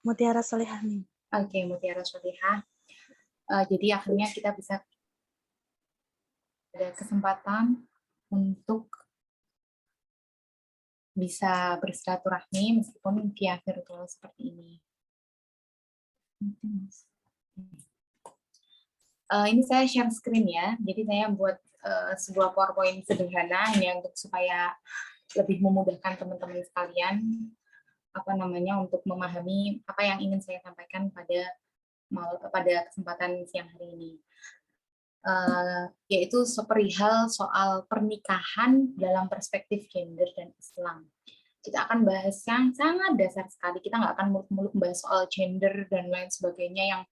Mutiara Solihah nih. Oke, Mutiara Solihah. Jadi akhirnya kita bisa ada kesempatan untuk bisa bersilaturahmi meskipun via virtual seperti ini. Ini saya share screen ya, jadi saya buat sebuah PowerPoint sederhana hanya untuk supaya lebih memudahkan teman-teman sekalian untuk memahami apa yang ingin saya sampaikan pada kesempatan siang hari ini. Yaitu seperihal soal pernikahan dalam perspektif gender dan Islam. Kita akan bahas yang sangat dasar sekali. Kita nggak akan muluk-muluk bahas soal gender dan lain sebagainya yang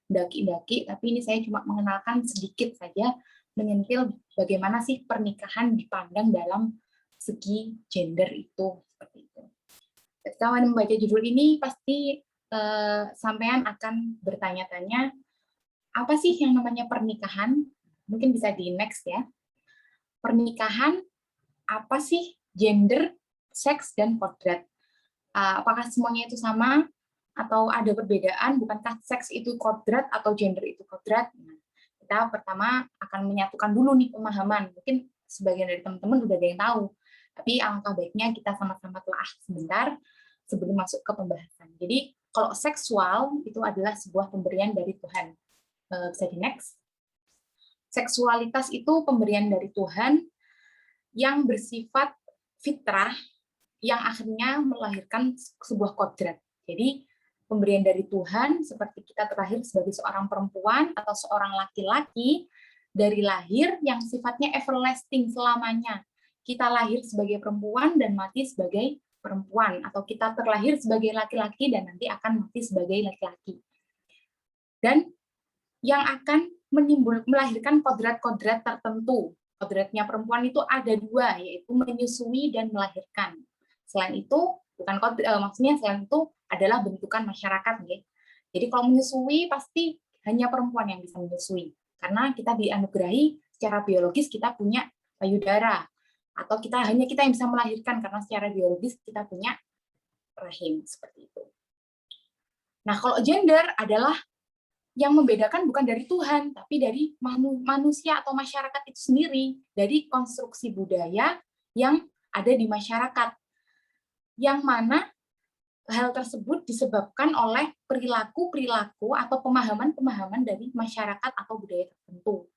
daki-daki, tapi ini saya cuma mengenalkan sedikit saja, menyentil bagaimana sih pernikahan dipandang dalam segi gender itu. Seperti itu. Ketika membaca judul ini, pasti sampean akan bertanya-tanya, apa sih yang namanya pernikahan? Mungkin bisa di next ya. Pernikahan, apa sih gender, seks, dan kodrat? Apakah semuanya itu sama? Atau ada perbedaan? Bukankah seks itu kodrat atau gender itu kodrat? Nah, kita pertama akan menyatukan dulu nih pemahaman. Mungkin sebagian dari teman-teman udah ada yang tahu. Tapi alangkah baiknya kita sama-sama telah sebentar sebelum masuk ke pembahasan. Jadi kalau seksual itu adalah sebuah pemberian dari Tuhan. Bisa di next. Seksualitas itu pemberian dari Tuhan yang bersifat fitrah yang akhirnya melahirkan sebuah kodrat. Jadi pemberian dari Tuhan seperti kita terlahir sebagai seorang perempuan atau seorang laki-laki dari lahir yang sifatnya everlasting selamanya. Kita lahir sebagai perempuan dan mati sebagai perempuan, atau kita terlahir sebagai laki-laki dan nanti akan mati sebagai laki-laki. Dan yang akan melahirkan kodrat-kodrat tertentu. Kodratnya perempuan itu ada dua, yaitu menyusui dan melahirkan. Selain itu, maksudnya selain itu adalah bentukan masyarakat. Ya. Jadi kalau menyusui pasti hanya perempuan yang bisa menyusui. Karena kita dianugerahi secara biologis kita punya payudara. Atau hanya kita yang bisa melahirkan karena secara biologis kita punya rahim. Seperti itu. Nah, kalau gender adalah yang membedakan bukan dari Tuhan, tapi dari manusia atau masyarakat itu sendiri, dari konstruksi budaya yang ada di masyarakat, yang mana hal tersebut disebabkan oleh perilaku-perilaku atau pemahaman-pemahaman dari masyarakat atau budaya tertentu,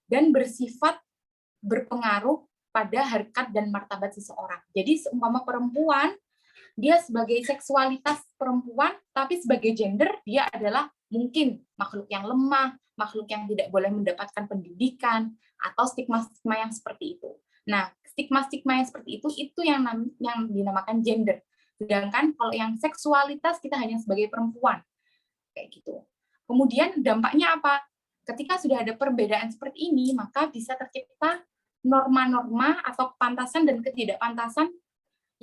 dan bersifat berpengaruh pada harkat dan martabat seseorang. Jadi seumpama perempuan, dia sebagai seksualitas perempuan, tapi sebagai gender dia adalah mungkin makhluk yang lemah, makhluk yang tidak boleh mendapatkan pendidikan, atau stigma-stigma yang seperti itu. Nah, stigma-stigma yang seperti itu yang dinamakan gender. Sedangkan kalau yang seksualitas kita hanya sebagai perempuan, kayak gitu. Kemudian dampaknya apa? Ketika sudah ada perbedaan seperti ini, maka bisa tercipta norma-norma atau kepantasan dan ketidakpantasan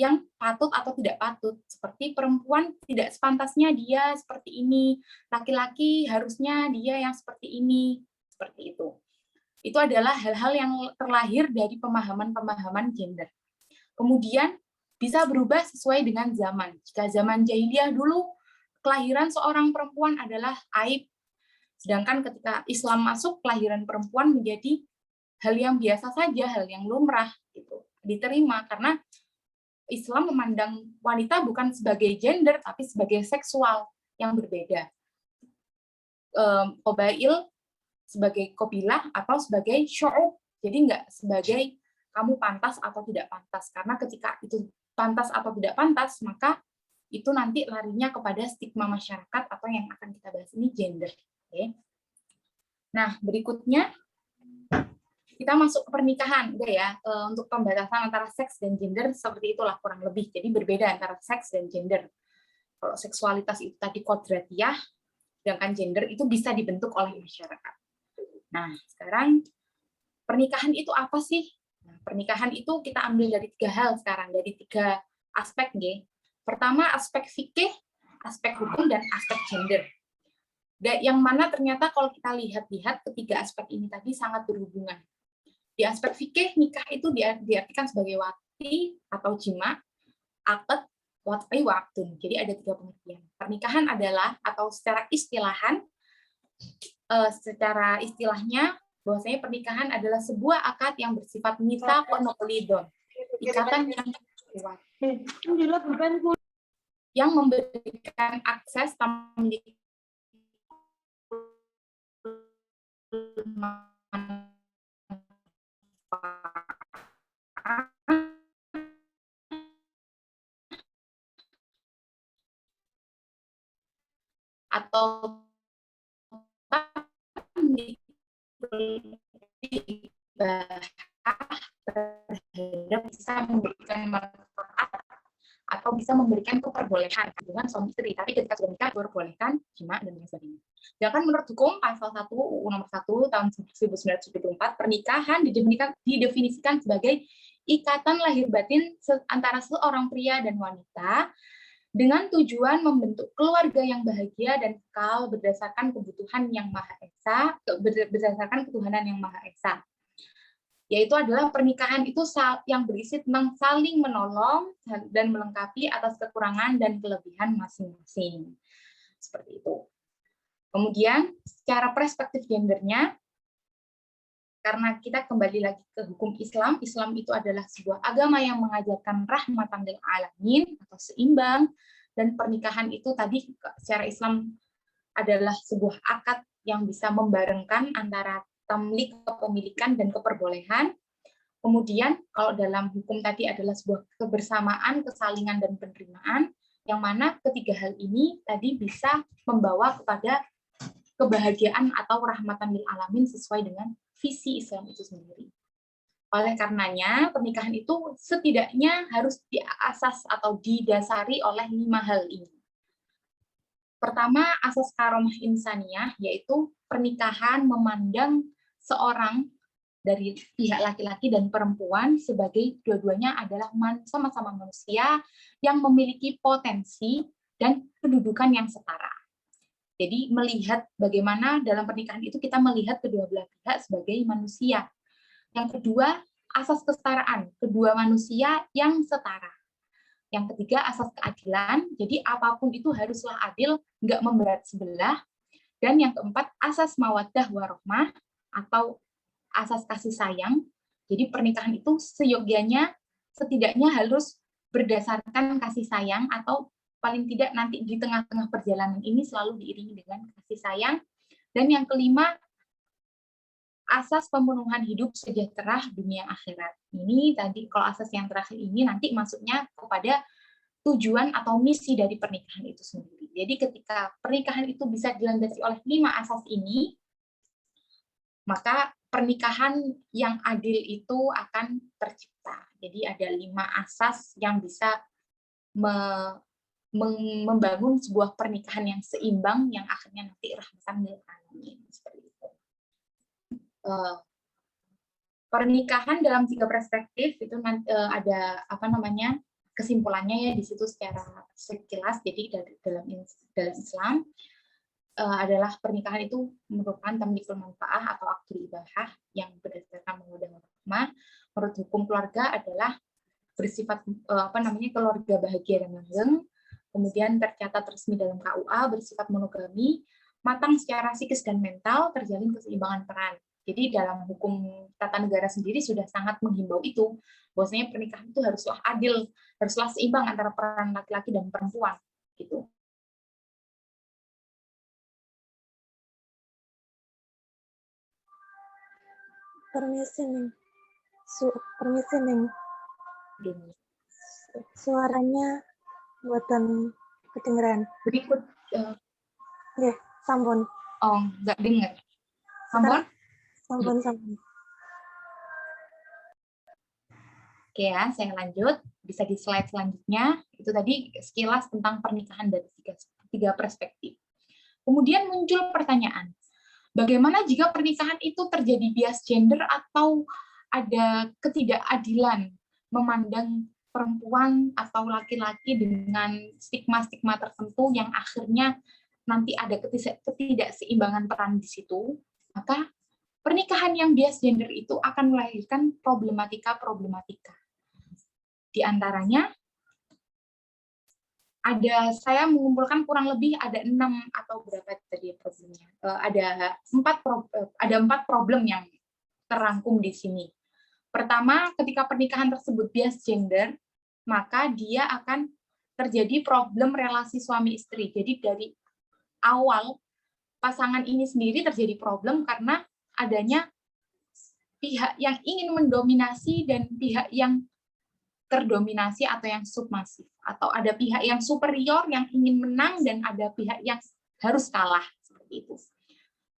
yang patut atau tidak patut. Seperti perempuan tidak sepantasnya dia seperti ini, laki-laki harusnya dia yang seperti ini, seperti itu. Itu adalah hal-hal yang terlahir dari pemahaman-pemahaman gender. Kemudian bisa berubah sesuai dengan zaman. Jika zaman jahiliyah dulu, kelahiran seorang perempuan adalah aib. Sedangkan ketika Islam masuk, kelahiran perempuan menjadi hal yang biasa saja, hal yang lumrah, gitu, diterima karena Islam memandang wanita bukan sebagai gender, tapi sebagai seksual yang berbeda. Qabail sebagai qabilah atau sebagai syu'ub, jadi nggak sebagai kamu pantas atau tidak pantas. Karena ketika itu pantas atau tidak pantas, maka itu nanti larinya kepada stigma masyarakat atau yang akan kita bahas ini gender. Okay. Nah, berikutnya kita masuk ke pernikahan, udah ya. Untuk pembatasan antara seks dan gender seperti itulah kurang lebih. Jadi berbeda antara seks dan gender. Kalau seksualitas itu tadi kodratiah, sedangkan gender itu bisa dibentuk oleh masyarakat. Nah, sekarang pernikahan itu apa sih? Nah, pernikahan itu kita ambil dari 3 hal sekarang, dari 3 aspek. Pertama, aspek fikih, aspek hukum, dan aspek gender. Yang mana ternyata kalau kita lihat-lihat ketiga aspek ini tadi sangat berhubungan. Di aspek fikih, nikah itu diartikan sebagai wati atau jima, akad, waktun. Jadi ada 3 pengertian. Pernikahan adalah, atau secara istilahnya bahwasanya pernikahan adalah sebuah akad yang bersifat mitsaqun uqlidun, ikatan yang kuat, yang memberikan akses tamlik atau terhadap bisa memberikan manfaat atau bisa memberikan keperbolehan hubungan suami istri, tapi ketika sudah nikah diperbolehkan jima dan lain sebagainya. Sedangkan menurut hukum pasal 1 UU nomor 1 tahun 1974, pernikahan didefinisikan sebagai ikatan lahir batin antara seorang pria dan wanita dengan tujuan membentuk keluarga yang bahagia dan kekal berdasarkan kebutuhan yang Maha Esa, berdasarkan ketuhanan yang Maha Esa. Yaitu adalah pernikahan itu yang berisi tentang saling menolong dan melengkapi atas kekurangan dan kelebihan masing-masing. Seperti itu. Kemudian, secara perspektif gendernya, karena kita kembali lagi ke hukum Islam, Islam itu adalah sebuah agama yang mengajarkan rahmatan lil alamin atau seimbang, dan pernikahan itu tadi secara Islam adalah sebuah akad yang bisa membarengkan antara tamlik, kepemilikan, dan keperbolehan. Kemudian kalau dalam hukum tadi adalah sebuah kebersamaan, kesalingan, dan penerimaan, yang mana ketiga hal ini tadi bisa membawa kepada kebahagiaan atau rahmatan lil alamin sesuai dengan visi Islam itu sendiri. Oleh karenanya, pernikahan itu setidaknya harus diasas atau didasari oleh 5 hal ini. Pertama, asas karomah insaniyah, yaitu pernikahan memandang seorang dari pihak laki-laki dan perempuan sebagai dua-duanya adalah sama-sama manusia yang memiliki potensi dan kedudukan yang setara. Jadi melihat bagaimana dalam pernikahan itu kita melihat kedua belah pihak sebagai manusia. Yang kedua, asas kesetaraan, kedua manusia yang setara. Yang ketiga, asas keadilan, jadi apapun itu haruslah adil, nggak memberat sebelah. Dan yang keempat, asas mawaddah warohmah, atau asas kasih sayang. Jadi pernikahan itu seyogianya, setidaknya harus berdasarkan kasih sayang, atau paling tidak nanti di tengah-tengah perjalanan ini selalu diiringi dengan kasih sayang. Dan yang kelima, asas pemenuhan hidup sejahtera dunia akhirat. Ini tadi kalau asas yang terakhir ini nanti masuknya kepada tujuan atau misi dari pernikahan itu sendiri. Jadi ketika pernikahan itu bisa dilandasi oleh 5 asas ini, maka pernikahan yang adil itu akan tercipta. Jadi ada 5 asas yang bisa membangun sebuah pernikahan yang seimbang yang akhirnya nanti rahmatan lil alamin, seperti itu. Pernikahan dalam 3 perspektif itu ada kesimpulannya ya di situ secara sekilas. Jadi dalam Islam adalah pernikahan itu merupakan tamlikul manfaah atau akdul ibahah yang berdasarkan mawaddah warahmah. Menurut hukum keluarga adalah bersifat keluarga bahagia dan langgeng, kemudian tercatat resmi dalam KUA, bersifat monogami, matang secara psikis dan mental, terjalin keseimbangan peran. Jadi dalam hukum tata negara sendiri sudah sangat menghimbau itu, bahwasanya pernikahan itu haruslah adil, haruslah seimbang antara peran laki-laki dan perempuan, gitu. Permisi nih. Suaranya buatan kedengeran. Berikut. Ya, sampun. Oh, nggak dengar. Sampun? Sampun. Oke ya, saya lanjut. Bisa di slide selanjutnya. Itu tadi sekilas tentang pernikahan dari 3 perspektif. Kemudian muncul pertanyaan, bagaimana jika pernikahan itu terjadi bias gender atau ada ketidakadilan memandang perempuan atau laki-laki dengan stigma-stigma tertentu yang akhirnya nanti ada ketidakseimbangan peran di situ, maka pernikahan yang bias gender itu akan melahirkan problematika. Di antaranya, saya mengumpulkan kurang lebih ada 6 atau berapa tadi problemnya. Ada 4 problem yang terangkum di sini. Pertama, ketika pernikahan tersebut bias gender, maka dia akan terjadi problem relasi suami istri. Jadi dari awal pasangan ini sendiri terjadi problem karena adanya pihak yang ingin mendominasi dan pihak yang terdominasi atau yang submasif, atau ada pihak yang superior yang ingin menang dan ada pihak yang harus kalah, seperti itu.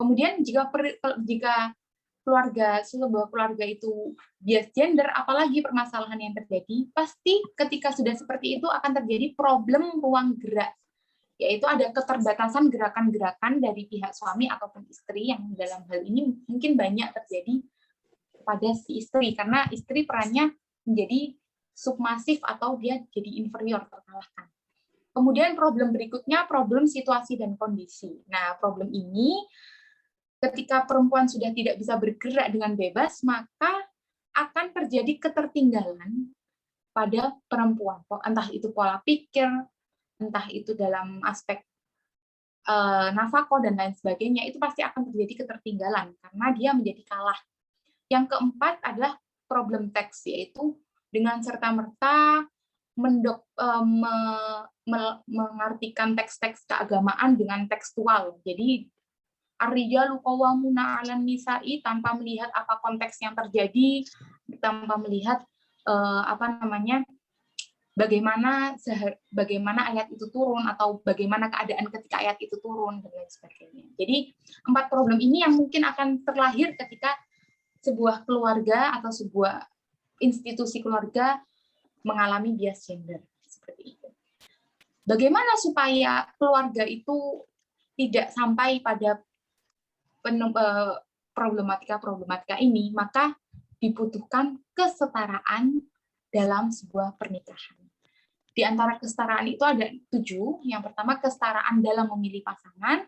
Kemudian jika sebuah keluarga itu bias gender, apalagi permasalahan yang terjadi, pasti ketika sudah seperti itu akan terjadi problem ruang gerak, yaitu ada keterbatasan gerakan-gerakan dari pihak suami ataupun istri, yang dalam hal ini mungkin banyak terjadi pada si istri, karena istri perannya menjadi submasif atau dia jadi inferior, terkalahkan. Kemudian problem berikutnya, problem situasi dan kondisi. Nah, problem ini ketika perempuan sudah tidak bisa bergerak dengan bebas, maka akan terjadi ketertinggalan pada perempuan. Entah itu pola pikir, entah itu dalam aspek nafkah dan lain sebagainya, itu pasti akan terjadi ketertinggalan karena dia menjadi kalah. Yang keempat adalah problem teks, yaitu dengan serta-merta mengartikan teks-teks keagamaan dengan tekstual. Jadi ar-rijalu qawwamuna 'alan nisa'i tanpa melihat apa konteks yang terjadi, tanpa melihat bagaimana ayat itu turun atau bagaimana keadaan ketika ayat itu turun dan lain sebagainya. Jadi 4 problem ini yang mungkin akan terlahir ketika sebuah keluarga atau sebuah institusi keluarga mengalami bias gender seperti itu. Bagaimana supaya keluarga itu tidak sampai pada problematika ini? Maka dibutuhkan kesetaraan dalam sebuah pernikahan. Di antara kesetaraan itu ada 7. Yang pertama, kesetaraan dalam memilih pasangan.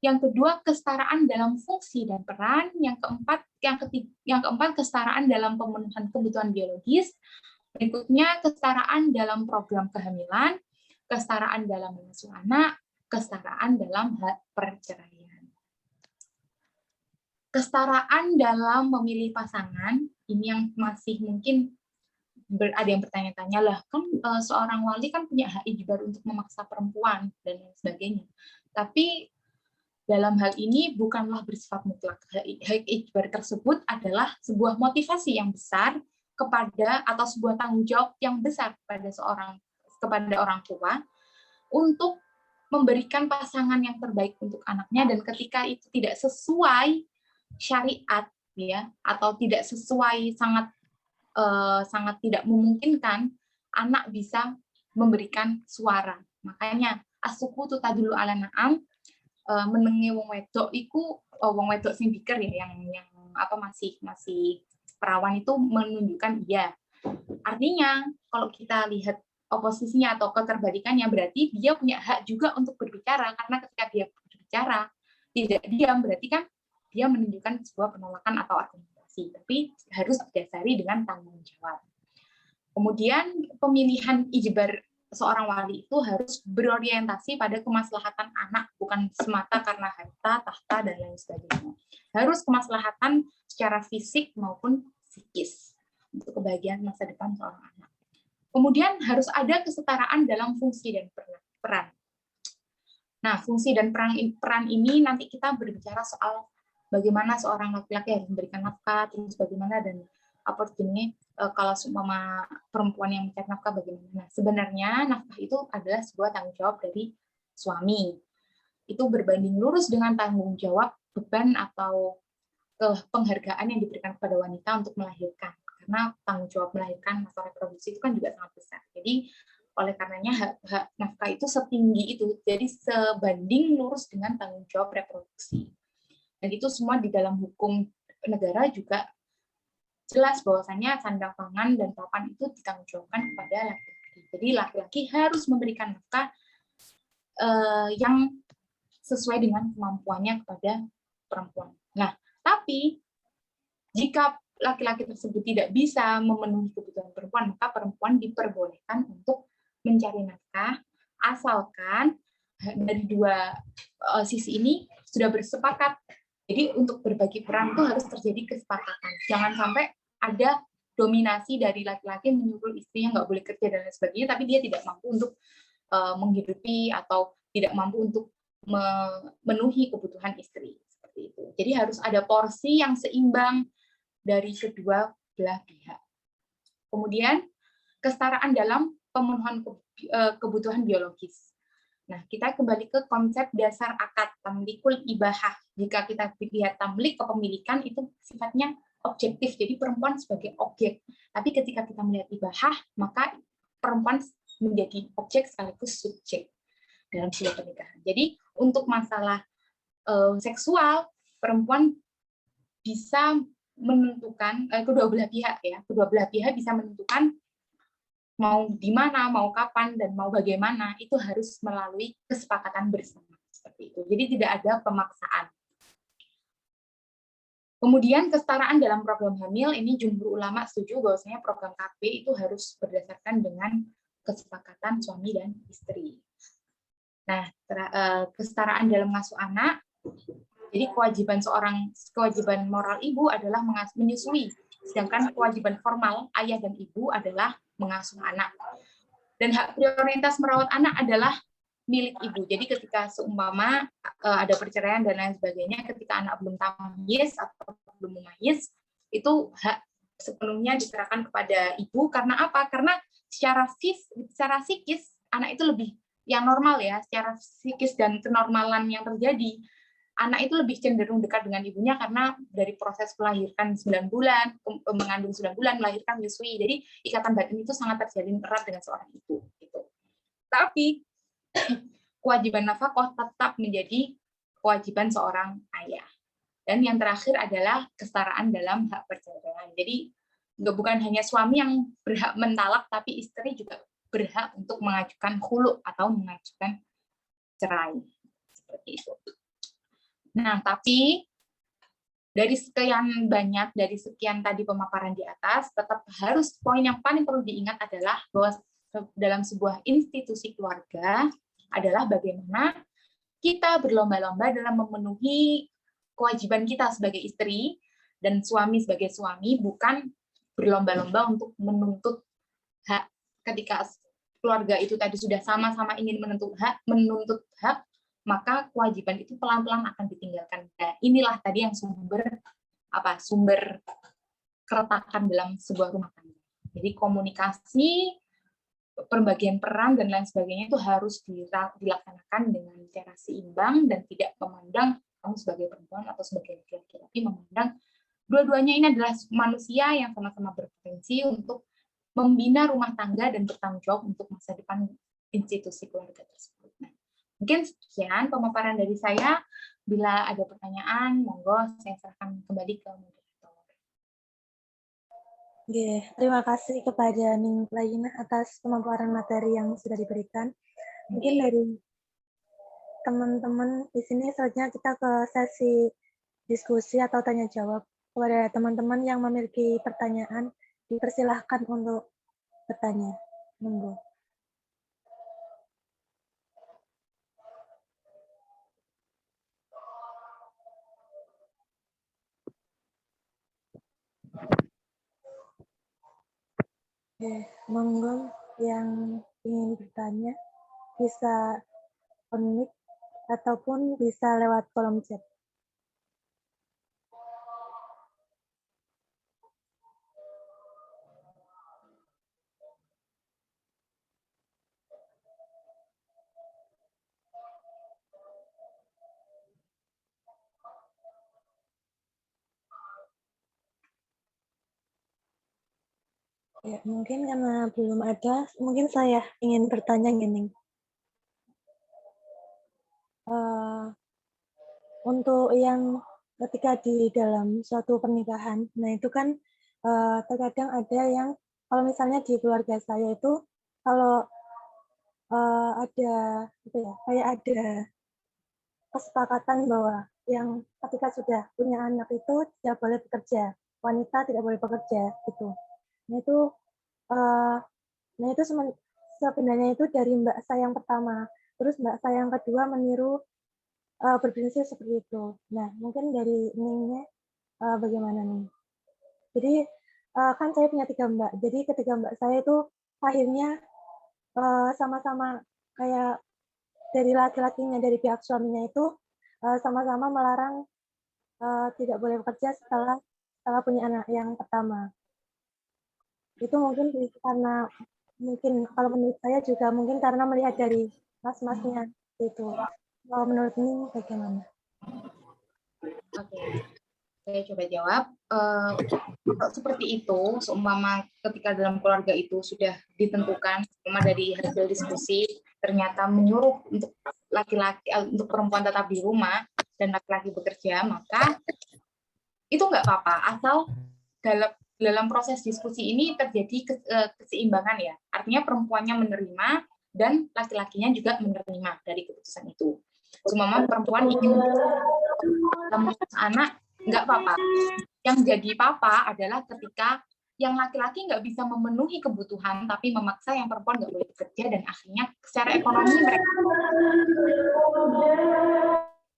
Yang kedua, kesetaraan dalam fungsi dan peran. Yang keempat, kesetaraan dalam pemenuhan kebutuhan biologis. Berikutnya, kesetaraan dalam program kehamilan, kesetaraan dalam mengasuh anak, kesetaraan dalam hak perceraian. Kesetaraan dalam memilih pasangan, ini yang masih mungkin ada yang bertanya-tanya, lah kan seorang wali kan punya hak ijbar untuk memaksa perempuan dan lain sebagainya. Tapi dalam hal ini bukanlah bersifat mutlak. Hak ijbar tersebut adalah sebuah motivasi yang besar atau sebuah tanggung jawab yang besar kepada orang tua untuk memberikan pasangan yang terbaik untuk anaknya, dan ketika itu tidak sesuai syariat ya, atau tidak sesuai sangat tidak memungkinkan, anak bisa memberikan suara. Makanya as-sukutu tadullu ala na'am, menengi wong wedok iku wong wedok sing diker ya, yang masih perawan itu menunjukkan iya. Artinya kalau kita lihat oposisinya atau keterbalikannya, berarti dia punya hak juga untuk berbicara, karena ketika dia berbicara tidak diam, berarti kan dia menunjukkan sebuah penolakan atau argumentasi, tapi harus didasari dengan tanggung jawab. Kemudian pemilihan ijbar seorang wali itu harus berorientasi pada kemaslahatan anak, bukan semata karena harta, tahta, dan lain sebagainya. Harus kemaslahatan secara fisik maupun psikis untuk kebahagiaan masa depan seorang anak. Kemudian harus ada kesetaraan dalam fungsi dan peran. Nah, fungsi dan peran ini nanti kita berbicara soal bagaimana seorang laki-laki harus memberikan nafkah, terus bagaimana dan kalau seumpama perempuan yang mencari nafkah bagaimana. Nah, sebenarnya nafkah itu adalah sebuah tanggung jawab dari suami. Itu berbanding lurus dengan tanggung jawab beban atau penghargaan yang diberikan kepada wanita untuk melahirkan. Karena tanggung jawab melahirkan atau reproduksi itu kan juga sangat besar. Jadi oleh karenanya hak nafkah itu setinggi itu, jadi sebanding lurus dengan tanggung jawab reproduksi. Dan itu semua di dalam hukum negara juga jelas bahwasanya sandang pangan dan papan itu ditanggungjawabkan kepada laki-laki. Jadi laki-laki harus memberikan nafkah yang sesuai dengan kemampuannya kepada perempuan. Nah, tapi jika laki-laki tersebut tidak bisa memenuhi kebutuhan perempuan, maka perempuan diperbolehkan untuk mencari nafkah asalkan dari dua sisi ini sudah bersepakat. Jadi untuk berbagi peran itu harus terjadi kesepakatan. Jangan sampai ada dominasi dari laki-laki menyuruh istrinya nggak boleh kerja dan lain sebagainya, tapi dia tidak mampu untuk menghidupi atau tidak mampu untuk memenuhi kebutuhan istri. Seperti itu. Jadi harus ada porsi yang seimbang dari kedua belah pihak. Kemudian kesetaraan dalam pemenuhan kebutuhan biologis. Nah, kita kembali ke konsep dasar akad tamlikul ibahah. Jika kita lihat tamlik kepemilikan itu sifatnya objektif, jadi perempuan sebagai objek. Tapi ketika kita melihat ibahah, maka perempuan menjadi objek sekaligus subjek dalam sebuah pernikahan. Jadi untuk masalah seksual, perempuan bisa menentukan kedua belah pihak ya, kedua belah pihak bisa menentukan mau di mana, mau kapan, dan mau bagaimana, itu harus melalui kesepakatan bersama. Seperti itu. Jadi tidak ada pemaksaan. Kemudian kesetaraan dalam program hamil, ini jumhur ulama setuju bahwasanya program KB itu harus berdasarkan dengan kesepakatan suami dan istri. Nah, kesetaraan dalam mengasuh anak, jadi kewajiban moral ibu adalah menyusui, sedangkan kewajiban formal ayah dan ibu adalah mengasuh anak. Dan hak prioritas merawat anak adalah milik ibu. Jadi ketika seumpama ada perceraian dan lain sebagainya, ketika anak belum tamyiz atau belum mumayyiz, itu hak sepenuhnya diserahkan kepada ibu. Karena apa? Karena secara psikis anak itu lebih yang normal ya, secara psikis dan kenormalan yang terjadi, anak itu lebih cenderung dekat dengan ibunya karena dari proses melahirkan 9 bulan, mengandung 9 bulan, melahirkan menyusui. Jadi ikatan batin itu sangat terjalin erat dengan seorang ibu. Gitu. Tapi kewajiban nafkah tetap menjadi kewajiban seorang ayah. Dan yang terakhir adalah kesetaraan dalam hak perceraian. Jadi bukan hanya suami yang berhak mentalak, tapi istri juga berhak untuk mengajukan khulu atau mengajukan cerai. Seperti itu. Nah, tapi dari sekian banyak, dari sekian tadi pemaparan di atas, tetap harus poin yang paling perlu diingat adalah bahwa dalam sebuah institusi keluarga adalah bagaimana kita berlomba-lomba dalam memenuhi kewajiban kita sebagai istri dan suami sebagai suami, bukan berlomba-lomba untuk menuntut hak. Ketika keluarga itu tadi sudah sama-sama ingin menuntut hak, maka kewajiban itu pelan-pelan akan ditinggalkan. Nah, inilah tadi yang sumber keretakan dalam sebuah rumah tangga. Jadi komunikasi, pembagian peran dan lain sebagainya itu harus dilaksanakan dengan cara seimbang dan tidak memandang kamu sebagai perempuan atau sebagai laki-laki, tapi memandang dua-duanya ini adalah manusia yang sama-sama berpotensi untuk membina rumah tangga dan bertanggung jawab untuk masa depan institusi keluarga tersebut. Nah, mungkin sekian pemaparan dari saya. Bila ada pertanyaan, monggo saya serahkan kembali ke moderator. Terima kasih kepada Ning Layina atas pemaparan materi yang sudah diberikan. Mungkin dari teman-teman di sini selanjutnya kita ke sesi diskusi atau tanya jawab. Kepada teman-teman yang memiliki pertanyaan, dipersilahkan untuk bertanya. Monggo. Monggo yang ingin bertanya bisa on-mic ataupun bisa lewat kolom chat. Ya, mungkin karena belum ada, mungkin saya ingin bertanya gini. Untuk yang ketika di dalam suatu pernikahan, nah itu kan terkadang ada yang kalau misalnya di keluarga saya itu kalau ada kayak ada kesepakatan bahwa yang ketika sudah punya anak itu tidak boleh bekerja, wanita tidak boleh bekerja gitu. Nah itu sebenarnya itu dari mbak saya yang pertama. Terus mbak saya yang kedua meniru berprinsip seperti itu. Nah, mungkin dari ininya bagaimana nih? Jadi kan saya punya 3 mbak. Jadi ketiga mbak saya itu akhirnya sama-sama kayak dari laki-lakinya, dari pihak suaminya itu sama-sama melarang tidak boleh bekerja setelah setelah punya anak yang pertama. Itu mungkin karena mungkin kalau menurut saya juga mungkin karena melihat dari mas-masnya itu. Kalau menurut ini bagaimana? Oke, saya coba jawab. Kalau seperti itu, seumpama ketika dalam keluarga itu sudah ditentukan, seumpama dari hasil diskusi, ternyata menyuruh untuk laki-laki, untuk perempuan tetap di rumah dan laki-laki bekerja, maka itu nggak apa-apa, asal dalam proses diskusi ini terjadi keseimbangan ya. Artinya perempuannya menerima dan laki-lakinya juga menerima dari keputusan itu. Seumpama perempuan ingin mengurus anak, nggak apa-apa. Yang jadi papa adalah ketika yang laki-laki nggak bisa memenuhi kebutuhan, tapi memaksa yang perempuan nggak boleh bekerja, dan akhirnya secara ekonomi mereka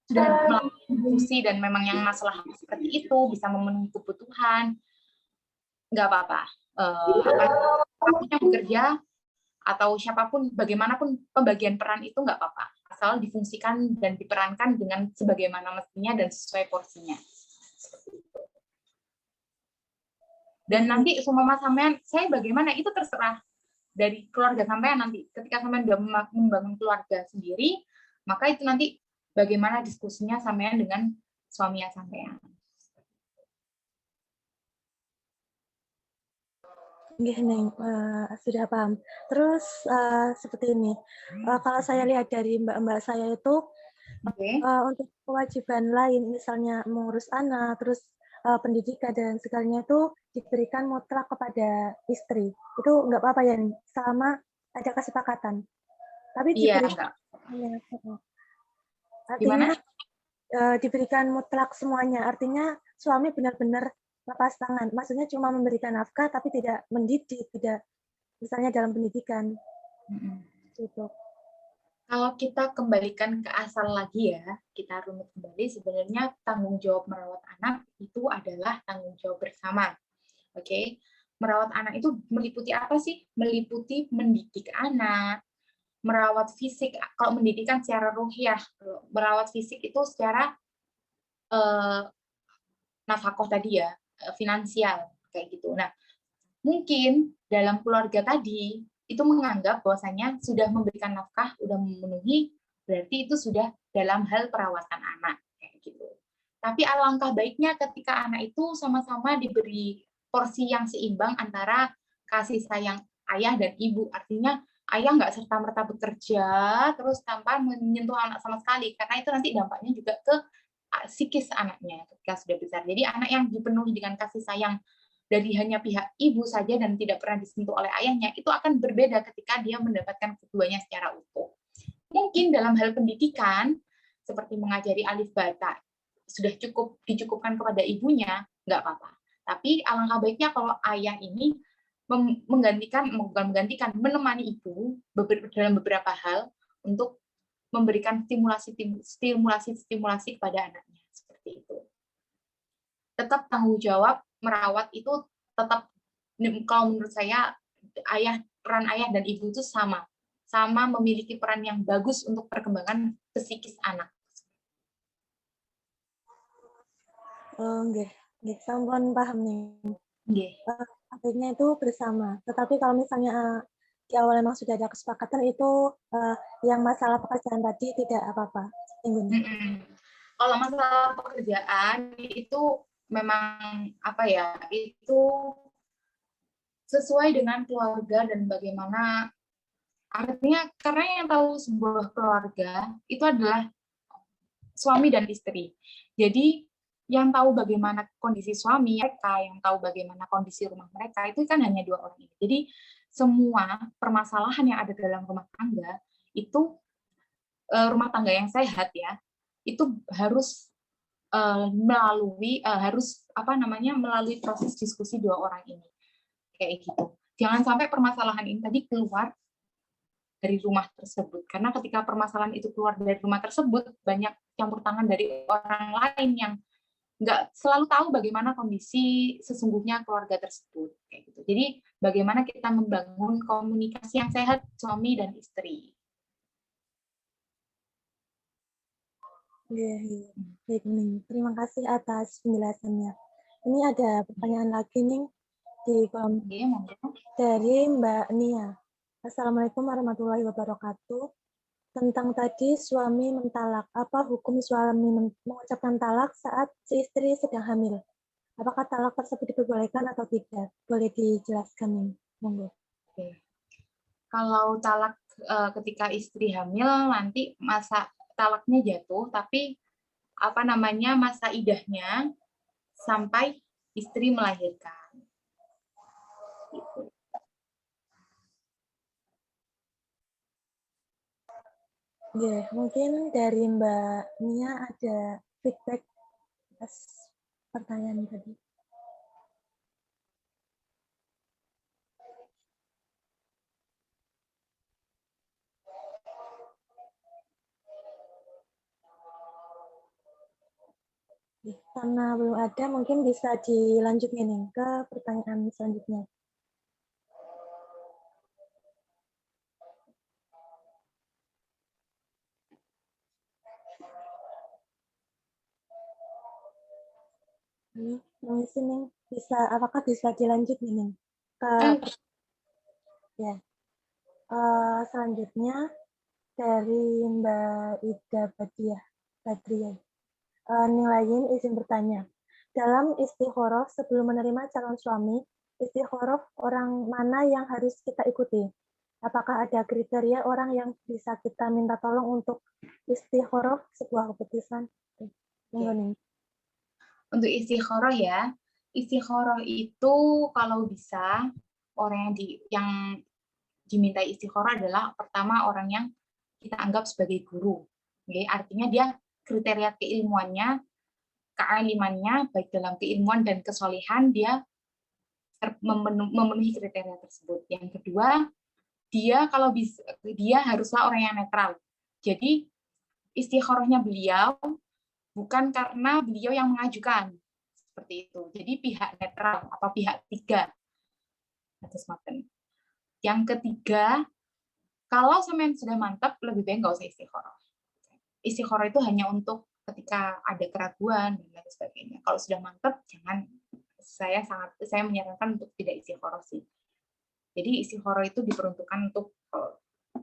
sudah melakukan fungsi dan memang yang masalah seperti itu bisa memenuhi kebutuhan, nggak apa-apa. Apapun yang bekerja atau siapapun, bagaimanapun pembagian peran itu nggak apa-apa, asal difungsikan dan diperankan dengan sebagaimana mestinya dan sesuai porsinya. Dan nanti seumpama sampean, saya bagaimana itu terserah dari keluarga sampean nanti. Ketika sampean sudah membangun keluarga sendiri, maka itu nanti bagaimana diskusinya sampean dengan suami sampean. Nggih, Neng, sudah paham. Terus seperti ini, kalau saya lihat dari mbak-mbak saya itu, untuk kewajiban lain, misalnya mengurus anak, terus pendidikan dan segalanya itu diberikan mutlak kepada istri. Itu nggak apa-apa ya, Neng, selama ada kesepakatan. Tapi diberikan artinya diberikan mutlak semuanya. Artinya suami benar-benar lepas tangan. Maksudnya cuma memberikan nafkah tapi tidak mendidik, tidak misalnya dalam pendidikan. Gitu. Kalau kita kembalikan ke asal lagi ya, kita runut kembali, sebenarnya tanggung jawab merawat anak itu adalah tanggung jawab bersama. Oke, merawat anak itu meliputi apa sih? Meliputi mendidik anak, merawat fisik. Kalau mendidikan secara ruhiah, merawat fisik itu secara nafkah tadi ya, finansial kayak gitu. Nah, mungkin dalam keluarga tadi itu menganggap bahwasanya sudah memberikan nafkah, sudah memenuhi, berarti itu sudah dalam hal perawatan anak kayak gitu. Tapi alangkah baiknya ketika anak itu sama-sama diberi porsi yang seimbang antara kasih sayang ayah dan ibu. Artinya ayah nggak serta-merta bekerja terus tanpa menyentuh anak sama sekali, karena itu nanti dampaknya juga ke psikis anaknya ketika sudah besar. Jadi anak yang dipenuhi dengan kasih sayang dari hanya pihak ibu saja dan tidak pernah disentuh oleh ayahnya, itu akan berbeda ketika dia mendapatkan keduanya secara utuh. Mungkin dalam hal pendidikan, seperti mengajari alif bata, sudah cukup dicukupkan kepada ibunya, nggak apa-apa. Tapi alangkah baiknya kalau ayah ini menemani ibu dalam beberapa hal untuk memberikan stimulasi kepada anaknya, seperti itu. Tetap tanggung jawab merawat itu tetap, kalau menurut saya peran ayah dan ibu itu sama memiliki peran yang bagus untuk perkembangan psikis anak. Nggih, sampun paham nih. Akhirnya itu bersama. Tetapi kalau misalnya di awal memang sudah ada kesepakatan itu yang masalah pekerjaan tadi tidak apa-apa. Kalau masalah pekerjaan itu memang apa ya, itu sesuai dengan keluarga dan bagaimana, artinya karena yang tahu sebuah keluarga itu adalah suami dan istri. Jadi yang tahu bagaimana kondisi suami mereka, yang tahu bagaimana kondisi rumah mereka, itu kan hanya dua orang ini. Jadi semua permasalahan yang ada dalam rumah tangga itu, rumah tangga yang sehat ya, itu harus melalui proses diskusi dua orang ini kayak gitu. Jangan sampai permasalahan ini tadi keluar dari rumah tersebut. Karena ketika permasalahan itu keluar dari rumah tersebut, banyak campur tangan dari orang lain yang nggak selalu tahu bagaimana kondisi sesungguhnya keluarga tersebut. Kayak gitu. Jadi bagaimana kita membangun komunikasi yang sehat suami dan istri. Iya, iya. Baik nih, terima kasih atas penjelasannya. Ini ada pertanyaan lagi nih di kolom Oke, monggo. dari Mbak Nia. Assalamualaikum warahmatullahi wabarakatuh. Tentang tadi suami mentalak, apa hukum suami mengucapkan talak saat si istri sedang hamil? Apakah talak tersebut diperbolehkan atau tidak? Boleh dijelaskan nih, monggo. Oke. Kalau talak ketika istri hamil nanti masa talaknya jatuh, tapi apa namanya masa idahnya sampai istri melahirkan. Gitu. Ya, mungkin dari Mbak Nia ada feedback atas pertanyaan tadi. Karena belum ada, mungkin bisa dilanjut nih ke pertanyaan selanjutnya. Ini sini bisa, apakah bisa dilanjut nih ke ya. Selanjutnya dari Mbak Ida Badriah. Nilaiin izin bertanya. Dalam istikharah sebelum menerima calon suami, istikharah orang mana yang harus kita ikuti? Apakah ada kriteria orang yang bisa kita minta tolong untuk istikharah sebuah keputusan? Untuk istikharah ya, istikharah itu kalau bisa orang yang dimintai istikharah adalah pertama orang yang kita anggap sebagai guru. Okay? Artinya dia kriteria keilmuannya, kealimannya, baik dalam keilmuan dan kesolehan, dia memenuhi kriteria tersebut. Yang kedua, dia kalau bisa, dia haruslah orang yang netral. Jadi istikharahnya beliau bukan karena beliau yang mengajukan, seperti itu. Jadi pihak netral atau pihak tiga atas maten. Yang ketiga, kalau semen sudah mantap, lebih baik nggak usah istikharah. Istikharah itu hanya untuk ketika ada keraguan dan lain sebagainya. Kalau sudah mantap, jangan. Saya menyarankan untuk tidak istikharah sih. Jadi istikharah itu diperuntukkan untuk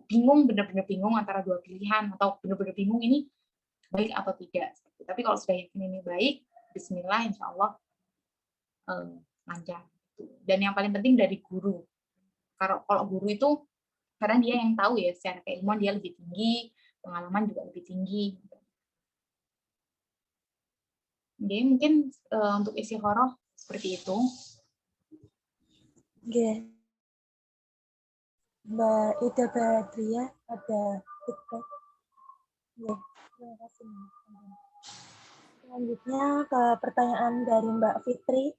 bingung, benar-benar bingung antara dua pilihan, atau benar-benar bingung ini baik atau tidak. Tapi kalau sudah yakin ini baik, Bismillah, insya Allah lancar. Dan yang paling penting dari guru. Kalau guru itu karena dia yang tahu ya, secara keilmuan dia lebih tinggi, pengalaman juga lebih tinggi. Jadi mungkin untuk istikharah seperti itu. Oke. Mbak Ida Badriah ada feedback. Ya, terima kasih. Selanjutnya ke pertanyaan dari Mbak Fitri.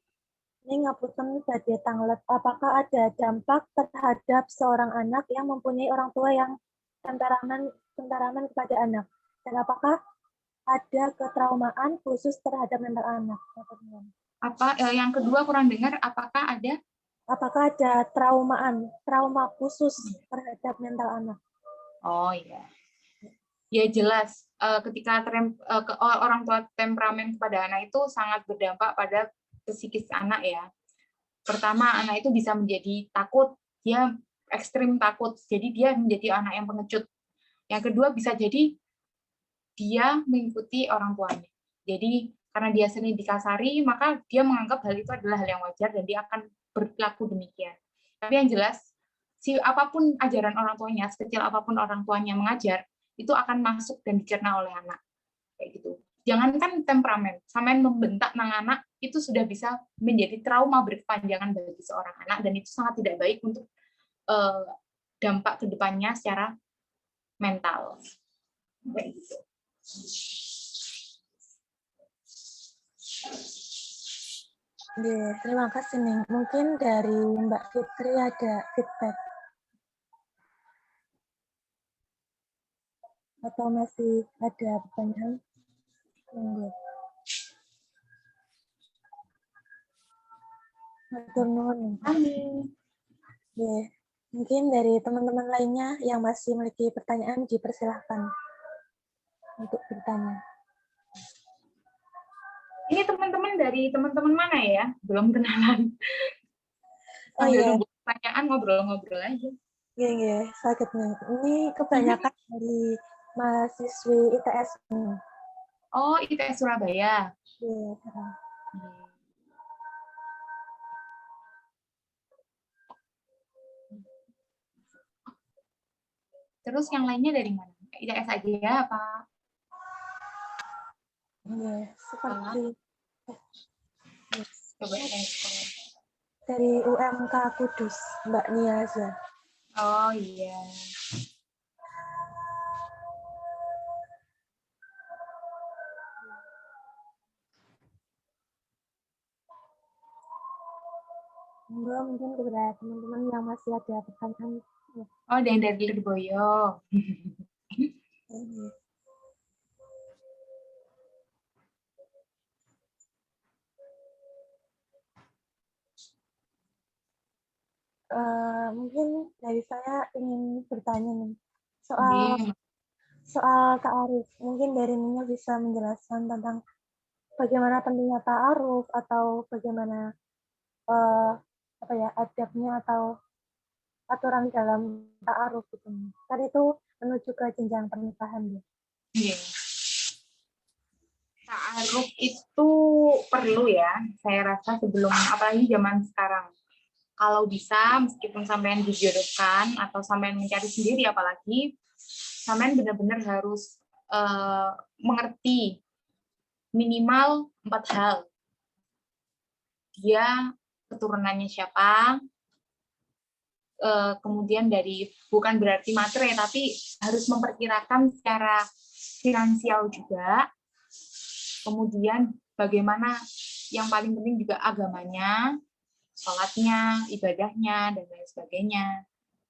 Ini ngapunten badhe tanglet, apakah ada dampak terhadap seorang anak yang mempunyai orang tua yang temperamen kepada anak? Dan apakah ada ketraumaan khusus terhadap mental anak? Yang kedua kurang dengar, apakah ada? Apakah ada trauma khusus terhadap mental anak? Oh iya. Ya jelas, ketika orang tua temperamen kepada anak itu sangat berdampak pada psikis anak ya. Pertama, anak itu bisa menjadi takut, dia ekstrim takut, jadi dia menjadi anak yang pengecut. Yang kedua bisa jadi dia mengikuti orang tuanya. Jadi karena dia sering dikasari, maka dia menganggap hal itu adalah hal yang wajar dan dia akan berlaku demikian. Tapi yang jelas, apapun ajaran orang tuanya, sekecil apapun orang tuanya mengajar, itu akan masuk dan dicerna oleh anak. Kayak gitu. Jangankan temperamen, sampai membentak nang anak itu sudah bisa menjadi trauma berkepanjangan bagi seorang anak, dan itu sangat tidak baik untuk dampak kedepannya secara mental. Kayak gitu. Terima kasih nih. Mungkin dari Mbak Fitri ada feedback. Atau masih ada pertanyaan? Monggo. Matur nuwun. Oke. Mungkin dari teman-teman lainnya yang masih memiliki pertanyaan dipersilahkan untuk bertanya. Ini teman-teman dari teman-teman mana ya? Belum kenalan. Oh Sambil iya, nunggu pertanyaan ngobrol-ngobrol aja. iya, sakit nih. Ini kebanyakan dari mahasiswi ITS. Oh, ITS Surabaya. Iya. Terus yang lainnya dari mana? ITS aja apa? Iya, seperti Coba sekolah. dari UMK Kudus, Mbak Niaza. Oh iya. Monggo mungkin kepada teman-teman yang masih ada pertanyaan. Oh, dari Lirboyo. Iya. Mungkin dari saya ingin bertanya nih soal Iya. ta'aruf. Mungkin dari Nina bisa menjelaskan tentang bagaimana pentingnya ta'aruf atau bagaimana eh, apa ya adabnya atau aturan dalam ta'aruf gitu. Tadi itu menuju ke jenjang pernikahan ya. Iya. Ta'aruf itu perlu ya, saya rasa sebelum, apalagi zaman sekarang. Kalau bisa, meskipun sampean dijodohkan atau sampean mencari sendiri, apalagi sampean benar-benar harus mengerti minimal 4 hal. Dia keturunannya siapa, kemudian dari bukan berarti materi, tapi harus memperkirakan secara finansial juga. Kemudian bagaimana yang paling penting juga agamanya, sholatnya, ibadahnya, dan lain sebagainya.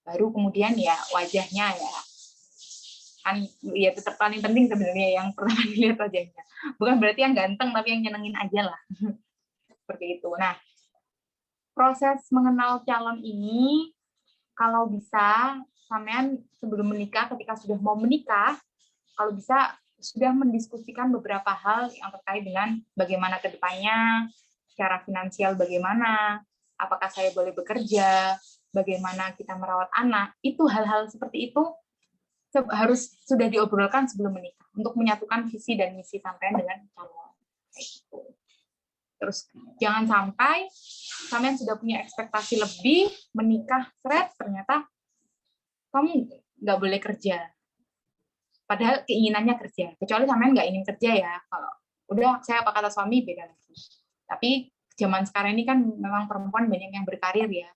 Baru kemudian ya wajahnya ya, kan ya tetap paling penting sebenarnya yang pertama dilihat wajahnya. Bukan berarti yang ganteng, tapi yang nyenengin aja lah. Seperti itu. Nah, proses mengenal calon ini, kalau bisa, sampean sebelum menikah, ketika sudah mau menikah, kalau bisa sudah mendiskusikan beberapa hal yang terkait dengan bagaimana ke depannya, secara finansial bagaimana, apakah saya boleh bekerja, bagaimana kita merawat anak, itu hal-hal seperti itu harus sudah diobrolkan sebelum menikah untuk menyatukan visi dan misi sampean dengan calon. Terus jangan sampai sampean sudah punya ekspektasi lebih, menikah ternyata kamu nggak boleh kerja. Padahal keinginannya kerja. Kecuali sampean nggak ingin kerja ya. Kalau udah saya apa kata suami beda lagi. Tapi zaman sekarang ini kan memang perempuan banyak yang berkarir ya.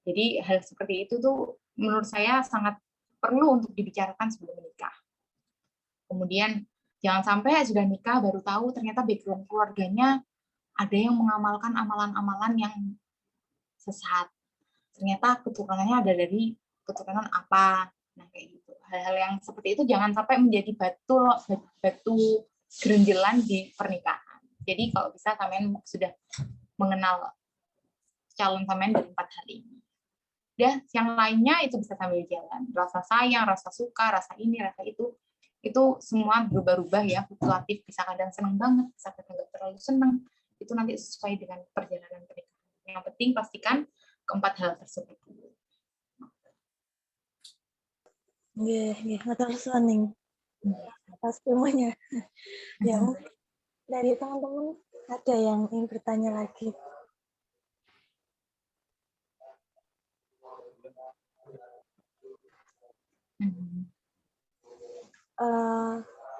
Jadi hal seperti itu tuh menurut saya sangat perlu untuk dibicarakan sebelum menikah. Kemudian jangan sampai sudah nikah baru tahu ternyata background keluarganya ada yang mengamalkan amalan-amalan yang sesat. Ternyata keturunannya ada dari keturunan apa. Nah, kayak gitu. Hal-hal yang seperti itu jangan sampai menjadi batu gerenjelan di pernikahan. Jadi kalau bisa kalian sudah mengenal calon kalian dari 4 hal ini. Ya, yang lainnya itu bisa sambil jalan. Rasa sayang, rasa suka, rasa ini, rasa itu semua berubah-ubah ya, fluktuatif. Bisa kadang senang banget, bisa kadang nggak terlalu senang. Itu nanti sesuai dengan perjalanan pernikahan. Yang penting pastikan keempat hal tersebut. Nggih, matur suwun atas ilmunya. Ya, mungkin dari teman-teman ada yang ingin bertanya lagi.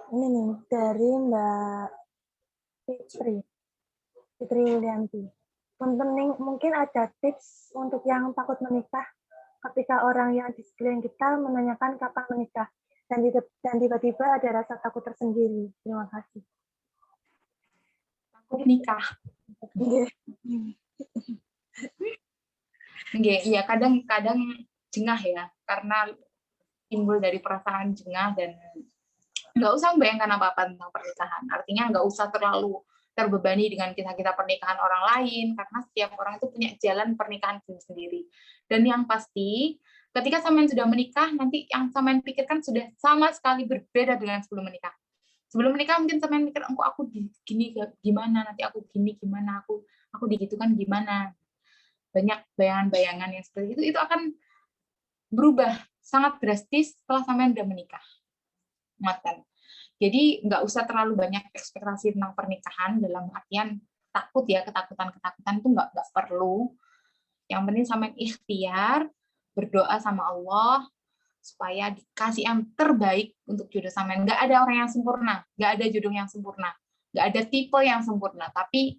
Ini nih dari Mbak Fitri Yulianti. Mungkin ada tips untuk yang takut menikah ketika orang yang di sekeliling kita menanyakan kapan menikah dan tiba-tiba ada rasa takut tersendiri. Terima kasih. Takut nikah. Iya, kadang-kadang jengah ya, karena timbul dari perasaan jengah dan nggak usah membayangkan apa-apa tentang pernikahan. Artinya nggak usah terlalu terbebani dengan kisah-kisah pernikahan orang lain, karena setiap orang itu punya jalan pernikahan sendiri. Dan yang pasti, ketika sampean sudah menikah, nanti yang sampean pikirkan sudah sama sekali berbeda dengan sebelum menikah. Sebelum menikah mungkin sampean mikir, aku gini gimana, nanti aku gini gimana, aku digitukan gimana. Banyak bayangan-bayangan yang seperti itu akan berubah sangat drastis setelah sampean sudah menikah. Maten. Jadi nggak usah terlalu banyak ekspektasi tentang pernikahan dalam artian takut ya, ketakutan itu nggak perlu. Yang penting sampean ikhtiar, berdoa sama Allah supaya dikasih yang terbaik untuk jodoh sampean. Nggak ada orang yang sempurna, nggak ada jodoh yang sempurna, nggak ada tipe yang sempurna, tapi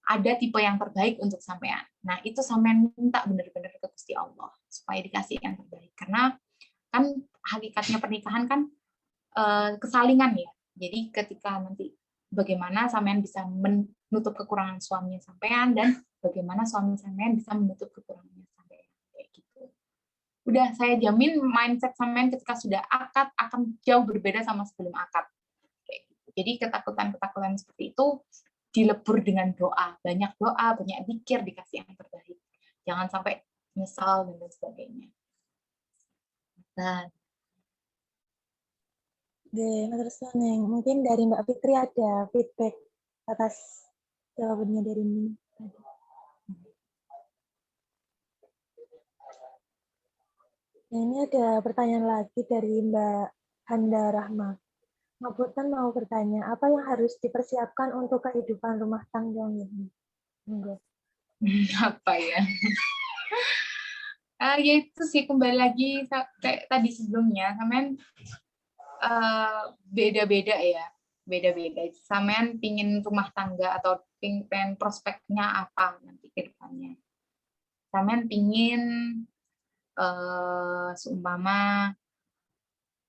ada tipe yang terbaik untuk sampean. Nah, itu sampean minta benar-benar ke Gusti Allah supaya dikasih yang terbaik. Karena kan hakikatnya pernikahan kan kesalingan ya. Jadi ketika nanti bagaimana sampean bisa menutup kekurangan suaminya sampean dan bagaimana suami sampean bisa menutup kekurangannya sampean, kayak gitu. Udah saya jamin mindset sampean ketika sudah akad akan jauh berbeda sama sebelum akad. Kayak gitu. Jadi ketakutan seperti itu dilebur dengan doa, banyak zikir, dikasih yang terbaik. Jangan sampai nyesal dan lain sebagainya. Nah, Terus Neng, mungkin dari Mbak Fitri ada feedback atas jawabannya dari ini. Nah, ini ada pertanyaan lagi dari Mbak Handa Rahma. Ngapunten mau bertanya, apa yang harus dipersiapkan untuk kehidupan rumah tangga ini? Enggak. Apa ya? Ya itu sih kembali lagi kayak tadi sebelumnya, sampean beda-beda ya, beda-beda. Sampean pingin rumah tangga atau pengen prospeknya apa nanti ke depannya. Sampean pingin seumpama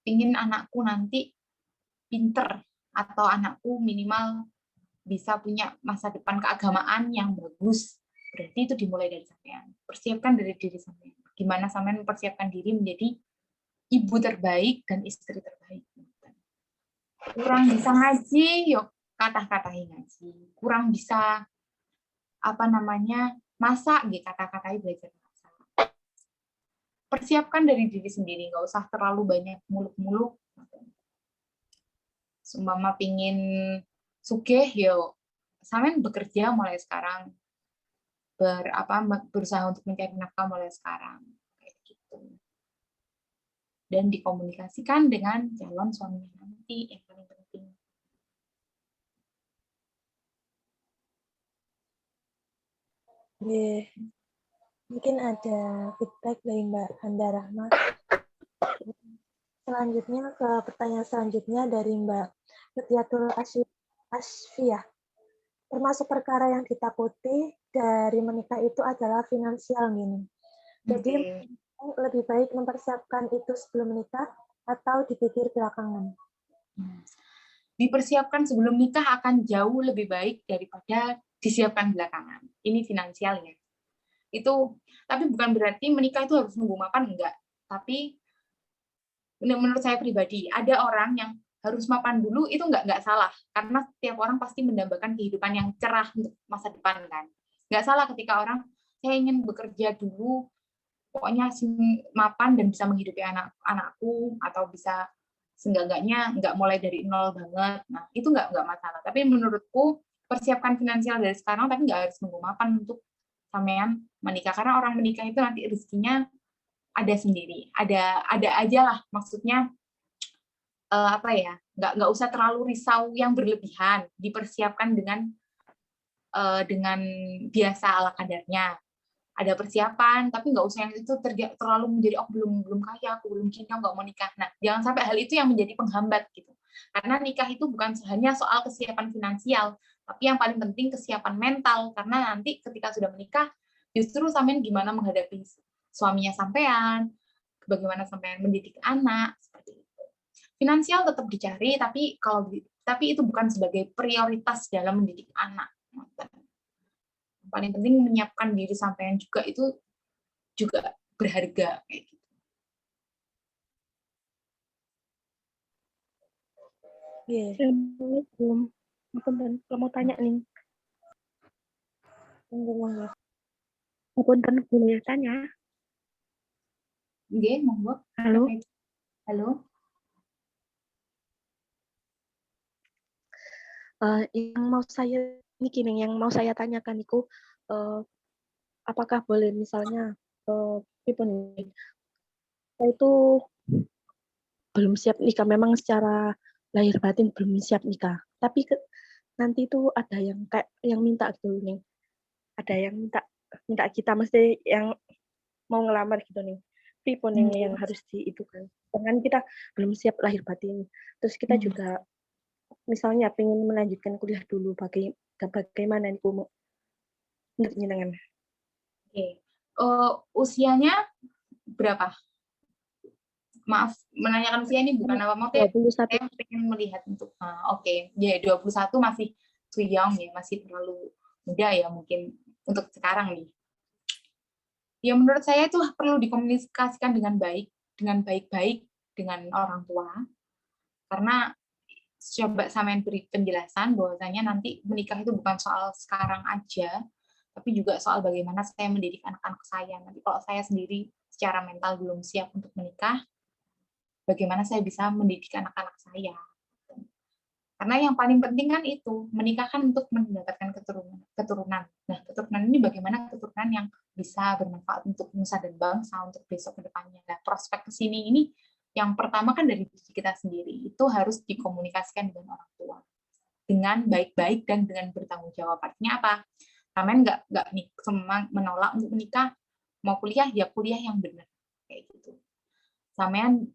pingin anakku nanti pinter atau anakku minimal bisa punya masa depan keagamaan yang bagus, berarti itu dimulai dari sampean. Persiapkan dari diri sampean. Gimana sampean mempersiapkan diri menjadi ibu terbaik dan istri terbaik. Kurang bisa ngaji, yuk kata-katain ngaji. Kurang bisa masak, gitu kata-katain belajar masak. Persiapkan dari diri sendiri, nggak usah terlalu banyak muluk-muluk. Seumpama pingin sugih, yuk sampean bekerja mulai sekarang, berusaha untuk mencari nafkah mulai sekarang, kayak gitu. Dan dikomunikasikan dengan calon suaminya nanti yang paling penting. Mungkin ada feedback dari Mbak Handa Rahma. Selanjutnya ke pertanyaan selanjutnya dari Mbak Setiatul Asfiyah. Termasuk perkara yang ditakuti dari menikah itu adalah finansial gini. Jadi lebih baik mempersiapkan itu sebelum menikah atau dipikir belakangan? Dipersiapkan sebelum nikah akan jauh lebih baik daripada disiapkan belakangan. Ini finansial ya. Itu, tapi bukan berarti menikah itu harus nunggu mapan, enggak. Tapi menurut saya pribadi, ada orang yang harus mapan dulu, itu enggak salah. Karena setiap orang pasti mendambakan kehidupan yang cerah untuk masa depan kan. Enggak salah ketika orang, saya ingin bekerja dulu, pokoknya mapan dan bisa menghidupi anakku, atau bisa seenggak-enggaknya nggak mulai dari nol banget. Nah, itu nggak masalah. Tapi menurutku, persiapkan finansial dari sekarang, tapi nggak harus nunggu mapan untuk sampean menikah. Karena orang menikah itu nanti rezekinya ada sendiri. Ada aja lah, maksudnya nggak usah terlalu risau yang berlebihan. Dipersiapkan dengan biasa ala kadarnya. Ada persiapan, tapi nggak usah yang itu terlalu menjadi belum kaya, aku belum cinta, nggak mau nikah. Nah, jangan sampai hal itu yang menjadi penghambat gitu. Karena nikah itu bukan hanya soal kesiapan finansial, tapi yang paling penting kesiapan mental. Karena nanti ketika sudah menikah, justru sampean gimana menghadapi suaminya sampean, bagaimana sampean mendidik anak, seperti itu. Finansial tetap dicari, tapi itu bukan sebagai prioritas dalam mendidik anak. Paling penting menyiapkan diri sampean juga, itu juga berharga kayak gitu. Iya. Belum. Punten, kalau mau tanya nih. Monggo. Punten, boleh tanya? Nggih, monggo. Halo. Halo. Yang mau saya tanyakan itu, apakah boleh misalnya pripun saya itu belum siap nikah, memang secara lahir batin belum siap nikah, tapi nanti itu ada yang kayak yang minta gitu nih, ada yang minta kita, mesti yang mau ngelamar gitu nih, pripun yang harus diitukan, dengan kita belum siap lahir batin, terus kita juga misalnya pengen melanjutkan kuliah dulu, bagaimana nih menurut jenengan? Oke. Usianya berapa? Maaf, menanyakan usia ini bukan apa, maksudnya 21. saya pengen melihat untuk oke. Ya 21 masih too young ya, masih terlalu muda ya mungkin untuk sekarang nih. Ya menurut saya itu perlu dikomunikasikan dengan baik-baik dengan orang tua. Karena coba samain beri penjelasan bahwasanya nanti menikah itu bukan soal sekarang aja, tapi juga soal bagaimana saya mendidik anak-anak saya. Nanti kalau saya sendiri secara mental belum siap untuk menikah, bagaimana saya bisa mendidik anak-anak saya. Karena yang paling penting kan itu, menikah kan untuk mendapatkan keturunan. Nah, keturunan ini bagaimana keturunan yang bisa bermanfaat untuk nusa dan bangsa, untuk besok ke depannya. Nah, prospek ke sini ini yang pertama kan dari diri kita sendiri, itu harus dikomunikasikan dengan orang tua. Dengan baik-baik dan dengan bertanggung jawab. Artinya apa? Kalian nggak menolak untuk menikah, mau kuliah, ya kuliah yang benar. Kayak gitu. Sampean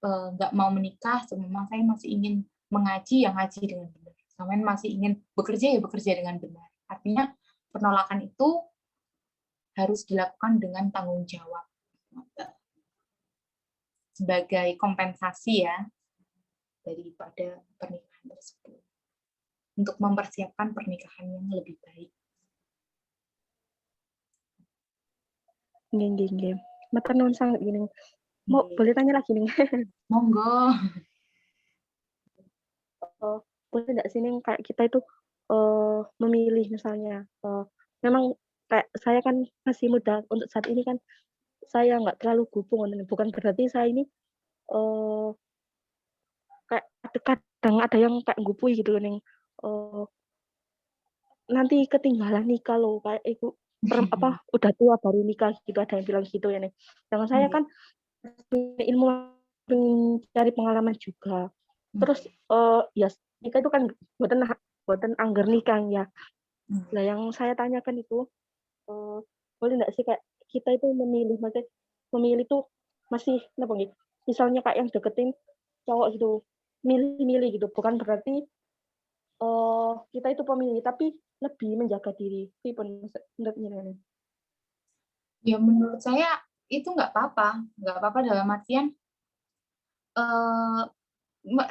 nggak mau menikah, memang saya masih ingin mengaji, yang ngaji dengan benar. Sampean masih ingin bekerja, ya bekerja dengan benar. Artinya penolakan itu harus dilakukan dengan tanggung jawab sebagai kompensasi ya daripada pernikahan tersebut untuk mempersiapkan pernikahan yang lebih baik. Nggih. Matur nuwun sangat gini. Boleh tanya lagi nih? Monggo. Boleh nggak sih nih kayak kita itu memilih misalnya, memang kayak saya kan masih muda untuk saat ini kan, saya nggak terlalu gupung, bukan berarti saya ini kayak kadang ada yang kayak gupui gitu nih, nanti ketinggalan nikah loh, kayak ibu udah tua baru nikah gitu, ada yang bilang gitu ya nih. Sedangkan saya kan punya ilmu, cari pengalaman juga. Terus ya nikah itu kan buatan anggar nikah ya. Nah yang saya tanyakan itu, boleh nggak sih kayak kita itu memilih tuh masih apa gitu? Misalnya kayak yang deketin cowok gitu, milih-milih gitu, bukan berarti kita itu pemilih, tapi lebih menjaga diri. Menurutnya. Ya menurut saya itu nggak apa-apa dalam artian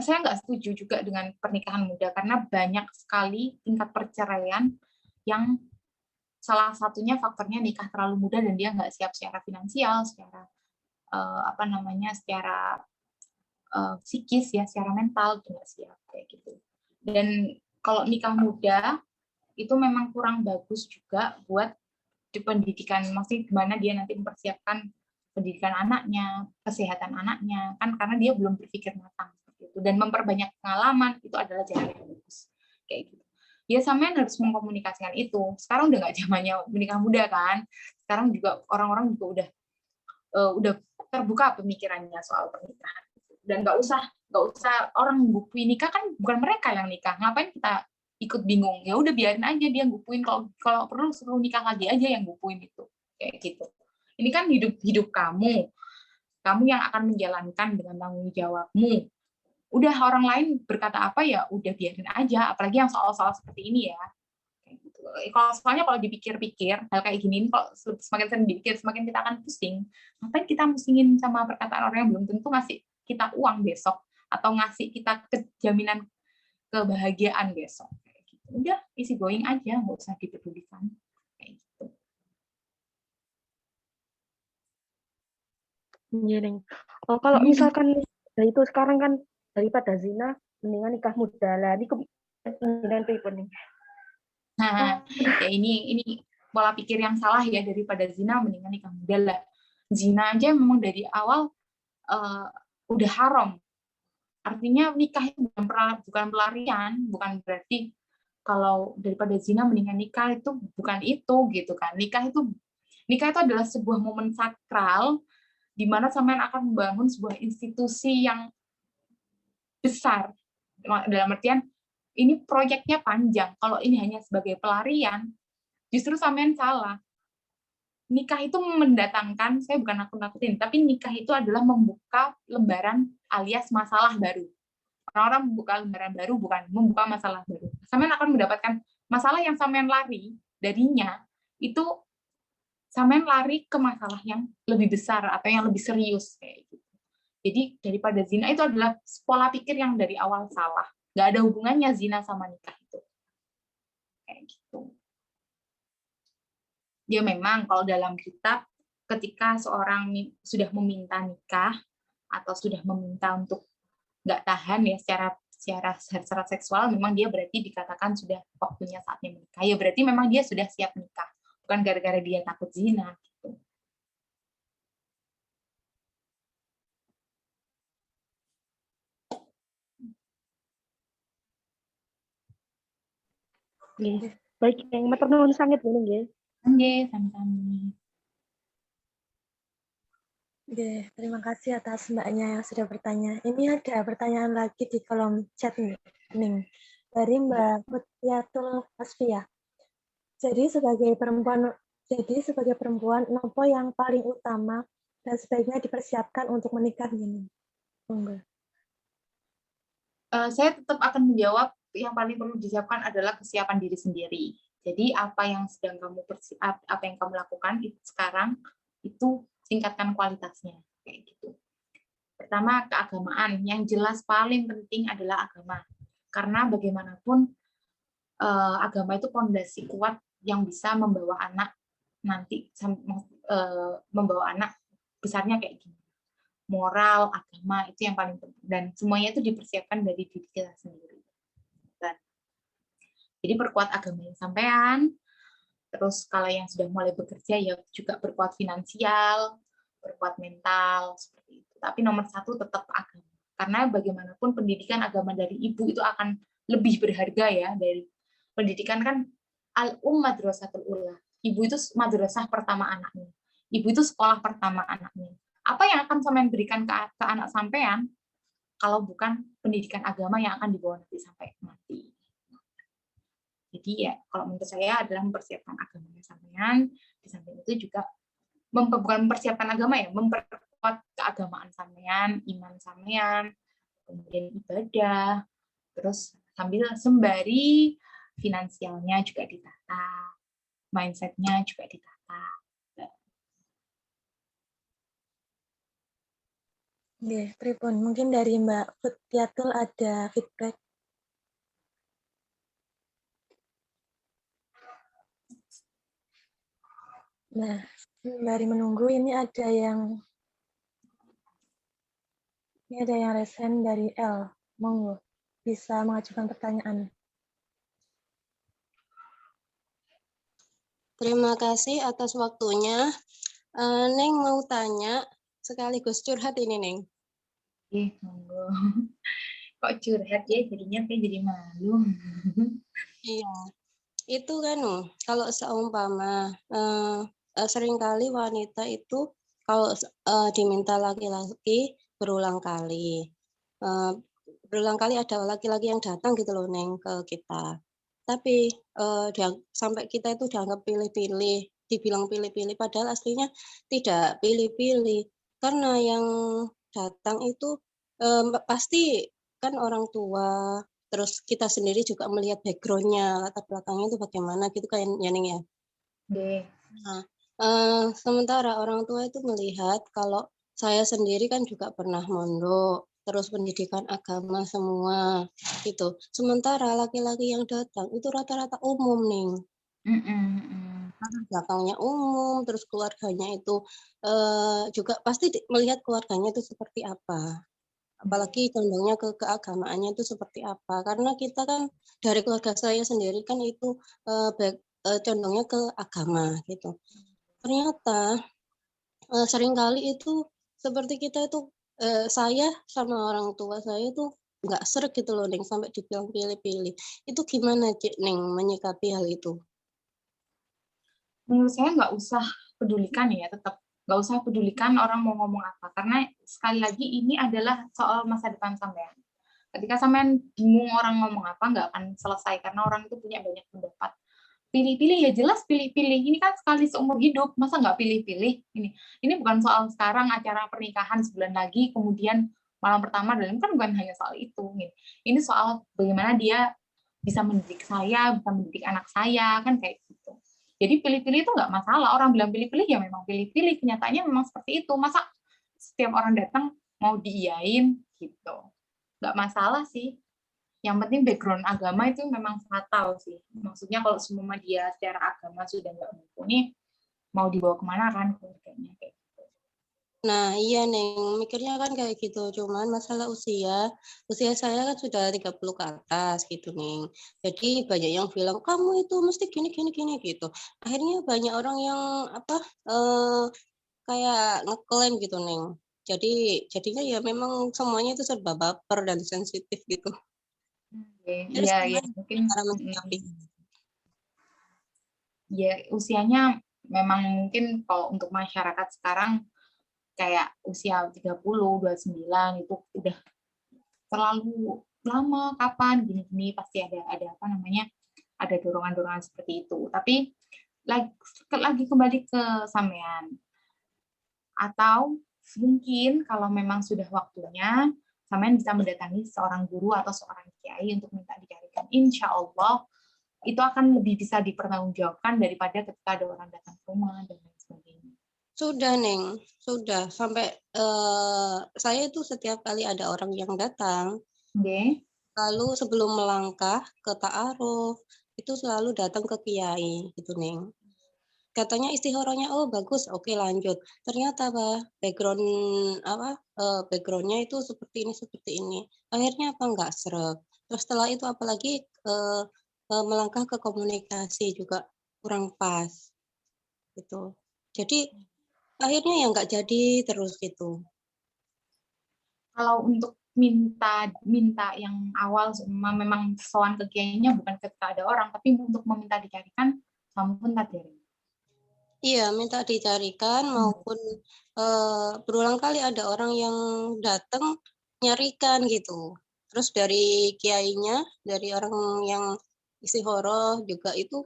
saya nggak setuju juga dengan pernikahan muda karena banyak sekali tingkat perceraian yang salah satunya faktornya nikah terlalu muda dan dia nggak siap secara finansial, secara secara psikis ya, secara mental itu nggak siap kayak gitu. Dan kalau nikah muda itu memang kurang bagus juga buat di pendidikan, maksudnya gimana dia nanti mempersiapkan pendidikan anaknya, kesehatan anaknya, kan karena dia belum berpikir matang gitu. Dan memperbanyak pengalaman itu adalah cara yang bagus kayak gitu. Ya sampean harus mengkomunikasikan itu. Sekarang udah nggak zamannya menikah muda kan. Sekarang juga orang-orang juga udah terbuka pemikirannya soal pernikahan. Dan nggak usah orang ngupui nikah, kan bukan mereka yang nikah. Ngapain kita ikut bingung? Ya udah biarin aja dia ngupuin, kalau perlu suruh nikah lagi aja yang ngupuin itu. Kayak gitu. Ini kan hidup kamu yang akan menjalankan dengan tanggung jawabmu. Udah orang lain berkata apa ya udah biarin aja, apalagi yang soal-soal seperti ini ya. Gitu. Kalau dipikir-pikir hal kayak gini, kalau semakin sering dipikir semakin kita akan pusing. Ngapain kita pusingin sama perkataan orang yang belum tentu ngasih kita uang besok atau ngasih kita jaminan kebahagiaan besok. Kayak gitu. Udah easy going aja, nggak usah dipedulikan. Kayak gitu. Iya, Neng. Kalau misalkan itu sekarang kan daripada zina, mendingan nikah muda lah. Ini kemungkinan pripun nih. Nah, ya ini pola pikir yang salah ya, daripada zina mendingan nikah muda lah. Zina aja memang dari awal udah haram. Artinya nikah itu bukan pelarian, bukan berarti kalau daripada zina mendingan nikah, itu bukan itu gitu kan. Nikah itu adalah sebuah momen sakral di mana sampean akan membangun sebuah institusi yang besar. Dalam artian ini proyeknya panjang. Kalau ini hanya sebagai pelarian, justru sampean salah. Nikah itu mendatangkan, saya bukan nakut-nakutin, tapi nikah itu adalah membuka lembaran alias masalah baru. Orang-orang membuka lembaran baru, bukan membuka masalah baru. Sampean akan mendapatkan masalah yang sampean lari darinya, itu sampean lari ke masalah yang lebih besar atau yang lebih serius kayak gitu. Jadi daripada zina itu adalah pola pikir yang dari awal salah. Nggak ada hubungannya zina sama nikah itu. Kayak gitu. Ya memang kalau dalam kitab, ketika seorang sudah meminta nikah atau sudah meminta untuk nggak tahan ya secara seksual, memang dia berarti dikatakan sudah waktunya saatnya menikah. Ya berarti memang dia sudah siap nikah, bukan gara-gara dia takut zina. Gitu. Baik, yang matur nuwun sanget ngene nggih. Nggih, sami-sami. Oke, terima kasih atas mbaknya yang sudah bertanya. Ini ada pertanyaan lagi di kolom chat nih, dari Mbak Putyatul Asfia. Jadi sebagai perempuan, nopo yang paling utama dan sebaiknya dipersiapkan untuk menikah ini? Saya tetap akan menjawab yang paling perlu disiapkan adalah kesiapan diri sendiri. Jadi apa yang kamu lakukan sekarang itu tingkatkan kualitasnya kayak gitu. Pertama, keagamaan. Yang jelas paling penting adalah agama. Karena bagaimanapun agama itu fondasi kuat yang bisa membawa anak nanti membawa anak besarnya kayak gini. Moral, agama itu yang paling penting, dan semuanya itu dipersiapkan dari diri kita sendiri. Jadi perkuat agama yang sampean, terus kalau yang sudah mulai bekerja ya juga perkuat finansial, perkuat mental seperti itu. Tapi nomor satu tetap agama, karena bagaimanapun pendidikan agama dari ibu itu akan lebih berharga ya dari pendidikan kan madrasatul ula. Ibu itu madrasah pertama anaknya. Ibu itu sekolah pertama anaknya. Apa yang akan sampean berikan ke anak sampean kalau bukan pendidikan agama yang akan dibawa nanti sampai mati. Jadi ya kalau menurut saya adalah mempersiapkan agamanya sampean, di samping itu juga bukan mempersiapkan agama ya, memperkuat keagamaan sampean, iman sampean, kemudian ibadah, terus sambil sembari finansialnya juga ditata, mindset-nya juga ditata. Oke, pripun. Mungkin dari Mbak Putyatul ada feedback. Nah, sembari menunggu ini ada yang resen dari L. Monggo, bisa mengajukan pertanyaan. Terima kasih atas waktunya. Neng mau tanya sekaligus curhat ini, Neng. Monggo. Kok curhat ya, jadinya kayak jadi malu. Iya, itu kan kalau seumpama seringkali wanita itu kalau diminta laki-laki berulang kali ada laki-laki yang datang gitu loh, Neng, ke kita. Tapi sampai kita itu dianggap pilih-pilih, dibilang pilih-pilih, padahal aslinya tidak pilih-pilih. Karena yang datang itu pasti kan orang tua, terus kita sendiri juga melihat background-nya, latar belakangnya itu bagaimana gitu kan ya, Neng ya. Nah, sementara orang tua itu melihat kalau saya sendiri kan juga pernah mondok, terus pendidikan agama semua gitu. Sementara laki-laki yang datang itu rata-rata umum, Ning. Latar belakangnya umum, terus keluarganya itu juga pasti melihat keluarganya itu seperti apa. apalagi condongnya ke keagamaannya itu seperti apa. Karena kita kan dari keluarga saya sendiri kan itu condongnya ke agama gitu. Ternyata seringkali itu seperti kita itu saya sama orang tua saya itu nggak sreg gitu loh Neng, sampai dibilang pilih-pilih. Itu gimana Cik Neng menyikapi hal itu? Menurut saya nggak usah pedulikan ya, tetap nggak usah pedulikan orang mau ngomong apa, karena sekali lagi ini adalah soal masa depan sampean. Ketika sampean bingung orang ngomong apa, nggak akan selesai, karena orang itu punya banyak pendapat. Pilih-pilih ya jelas pilih-pilih, ini kan sekali seumur hidup, masa nggak pilih-pilih? Ini bukan soal sekarang acara pernikahan sebulan lagi, kemudian malam pertama, dan kan bukan hanya soal itu. Ini soal bagaimana dia bisa mendidik saya, bisa mendidik anak saya, kan kayak gitu. Jadi pilih-pilih itu nggak masalah. Orang bilang pilih-pilih ya memang pilih-pilih. Kenyataannya memang seperti itu. Masa setiap orang datang mau diiyain gitu? Nggak masalah sih. Yang penting background agama itu memang fatal sih. Maksudnya kalau semua dia secara agama sudah nggak mumpuni, mau dibawa kemana kan keluarganya kayak gitu. Nah, iya Neng, mikirnya kan kayak gitu. Cuman masalah usia saya kan sudah 30 ke atas gitu Neng. Jadi banyak yang bilang kamu itu mesti gini gini gini gitu. Akhirnya banyak orang yang kayak ngeklaim gitu Neng. Jadinya ya memang semuanya itu serba baper dan sensitif gitu. Terus Iya, ya gimana mungkin cara menyikapi? ya usianya memang mungkin kalau untuk masyarakat sekarang kayak usia 30, 29 itu udah terlalu lama, kapan gini-gini pasti ada apa namanya, ada dorongan-dorongan seperti itu. Tapi lagi kembali ke sampean, atau mungkin kalau memang sudah waktunya sampean bisa mendatangi seorang guru atau seorang kiai untuk minta dicarikan. Insya Allah itu akan lebih bisa dipertanggungjawabkan daripada ketika ada orang datang ke rumah dan lain sebagainya. Sudah Neng, sudah sampai saya itu setiap kali ada orang yang datang, Oke. lalu sebelum melangkah ke ta'aruf itu selalu datang ke kiai gitu Neng. Katanya istihoronya oh bagus, oke lanjut. Ternyata background backgroundnya itu seperti ini. Akhirnya apa nggak sreg. Terus setelah itu apalagi melangkah ke komunikasi juga kurang pas gitu. Jadi akhirnya ya nggak jadi terus gitu. Kalau untuk minta yang awal memang soal ke kiainya bukan ketika ada orang, tapi untuk meminta dicarikan sampun tadi. Iya, minta dicarikan maupun berulang kali ada orang yang datang nyarikan gitu. Terus dari kiainya, dari orang yang istihoroh juga itu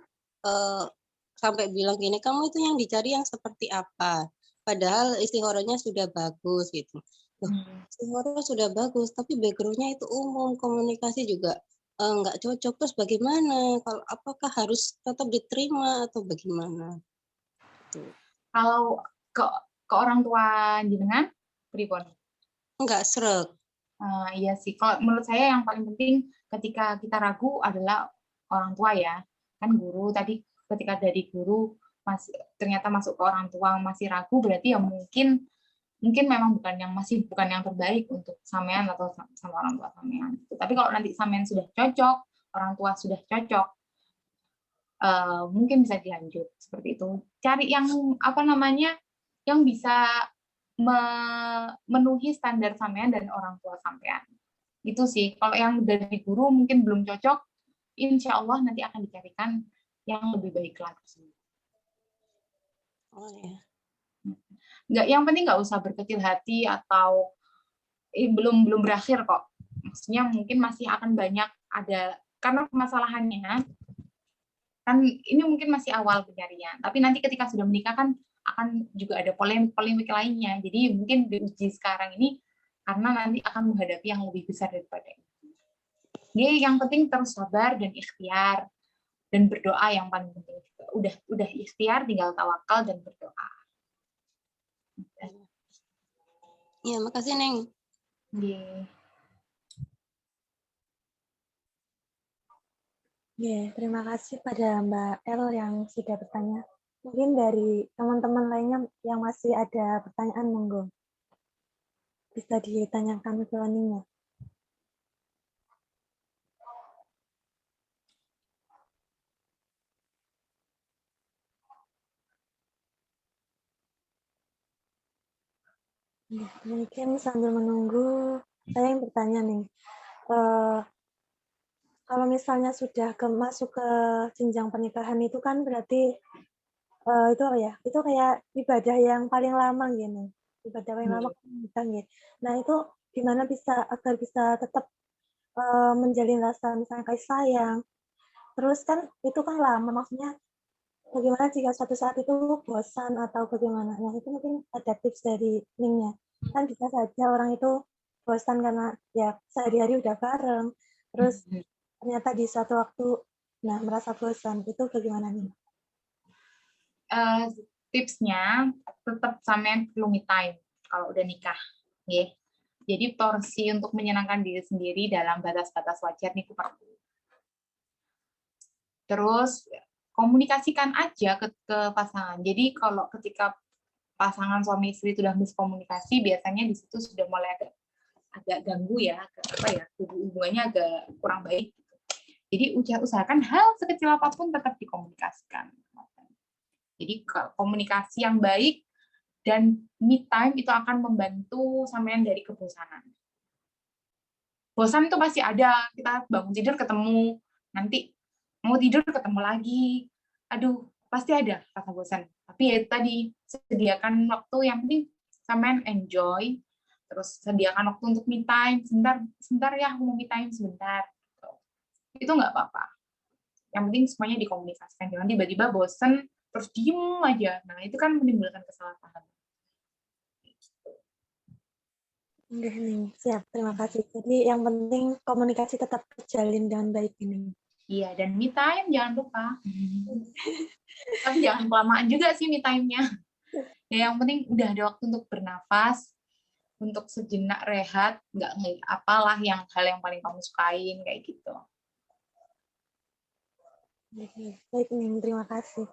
sampai bilang gini, kamu itu yang dicari yang seperti apa? Padahal istihorohnya sudah bagus gitu. Loh, istihoroh sudah bagus, tapi backgroundnya itu umum, komunikasi juga nggak cocok. Terus bagaimana? Kalau apakah harus tetap diterima atau bagaimana? Kalau ke orang tua jenengan, pripun? Enggak sreg. Iya sih, kalau menurut saya yang paling penting ketika kita ragu adalah orang tua ya. Kan guru tadi ketika dari guru masih ternyata masuk ke orang tua masih ragu, berarti ya mungkin memang bukan yang terbaik untuk sampean atau sama orang tua sampean. Tapi kalau nanti sampean sudah cocok, orang tua sudah cocok, mungkin bisa dilanjut seperti itu. Cari yang apa namanya, yang bisa memenuhi standar sampean dan orang tua sampean. Itu sih. Kalau yang dari guru mungkin belum cocok, insya Allah nanti akan dicarikan yang lebih baik lagi. Oh ya. Yang penting nggak usah berkecil hati atau belum berakhir kok. Maksudnya mungkin masih akan banyak ada, karena permasalahannya kan ini mungkin masih awal pencarian, tapi nanti ketika sudah menikah kan akan juga ada polemik lainnya. Jadi mungkin diuji sekarang ini karena nanti akan menghadapi yang lebih besar daripada itu. Jadi yang penting terus sabar dan ikhtiar dan berdoa yang paling penting. Udah ikhtiar, tinggal tawakal dan berdoa. Iya, makasih Neng. Yeah. Terima kasih pada Mbak El yang sudah bertanya. Mungkin dari teman-teman lainnya yang masih ada pertanyaan, monggo. bisa ditanyakan ke Ningnya. Mungkin sambil menunggu, saya yang bertanya nih. Kalau misalnya sudah masuk ke jenjang pernikahan itu kan berarti itu apa ya? Itu kayak ibadah yang paling lama gitu. Ibadah paling lama kan gitu. Nah, itu gimana bisa agar bisa tetap menjalin rasa misalnya kasih sayang. Terus kan itu kan lama, maksudnya bagaimana jika suatu saat itu bosan atau bagaimana? Nah, itu mungkin ada tips dari Ningnya. Kan bisa saja orang itu bosan karena ya sehari-hari udah bareng, terus ternyata di suatu waktu nah merasa bosan. Itu bagaimana nih? Tipsnya tetap sampean perlu me time kalau udah nikah, ya. Jadi porsi untuk menyenangkan diri sendiri dalam batas-batas wajar nih perlu. Terus komunikasikan aja ke pasangan. Jadi kalau ketika pasangan suami istri sudah miskomunikasi, biasanya di situ sudah mulai agak ganggu ya, apa ya, hubungannya agak kurang baik. Jadi usahakan hal sekecil apapun tetap dikomunikasikan. Jadi komunikasi yang baik dan me time itu akan membantu sampean dari kebosanan. Bosan itu pasti ada, kita bangun tidur ketemu, nanti mau tidur ketemu lagi. Aduh, pasti ada rasa bosan. Tapi ya tadi, sediakan waktu yang penting sampean enjoy, terus sediakan waktu untuk me time, sebentar ya, aku mau me time sebentar. Itu nggak apa-apa. Yang penting semuanya dikomunikasikan, jangan tiba-tiba bosan, terus diem aja. Nah, itu kan menimbulkan kesalahpahaman. Oke nih, siap. Terima kasih. Jadi yang penting komunikasi tetap terjalin dengan baik ini. Iya, dan me time jangan lupa. Tapi jangan kelamaan juga sih me time-nya. Ya, yang penting udah ada waktu untuk bernafas, untuk sejenak rehat, nggak apalah yang hal yang paling kamu sukain, kayak gitu. Baik nih, terima kasih.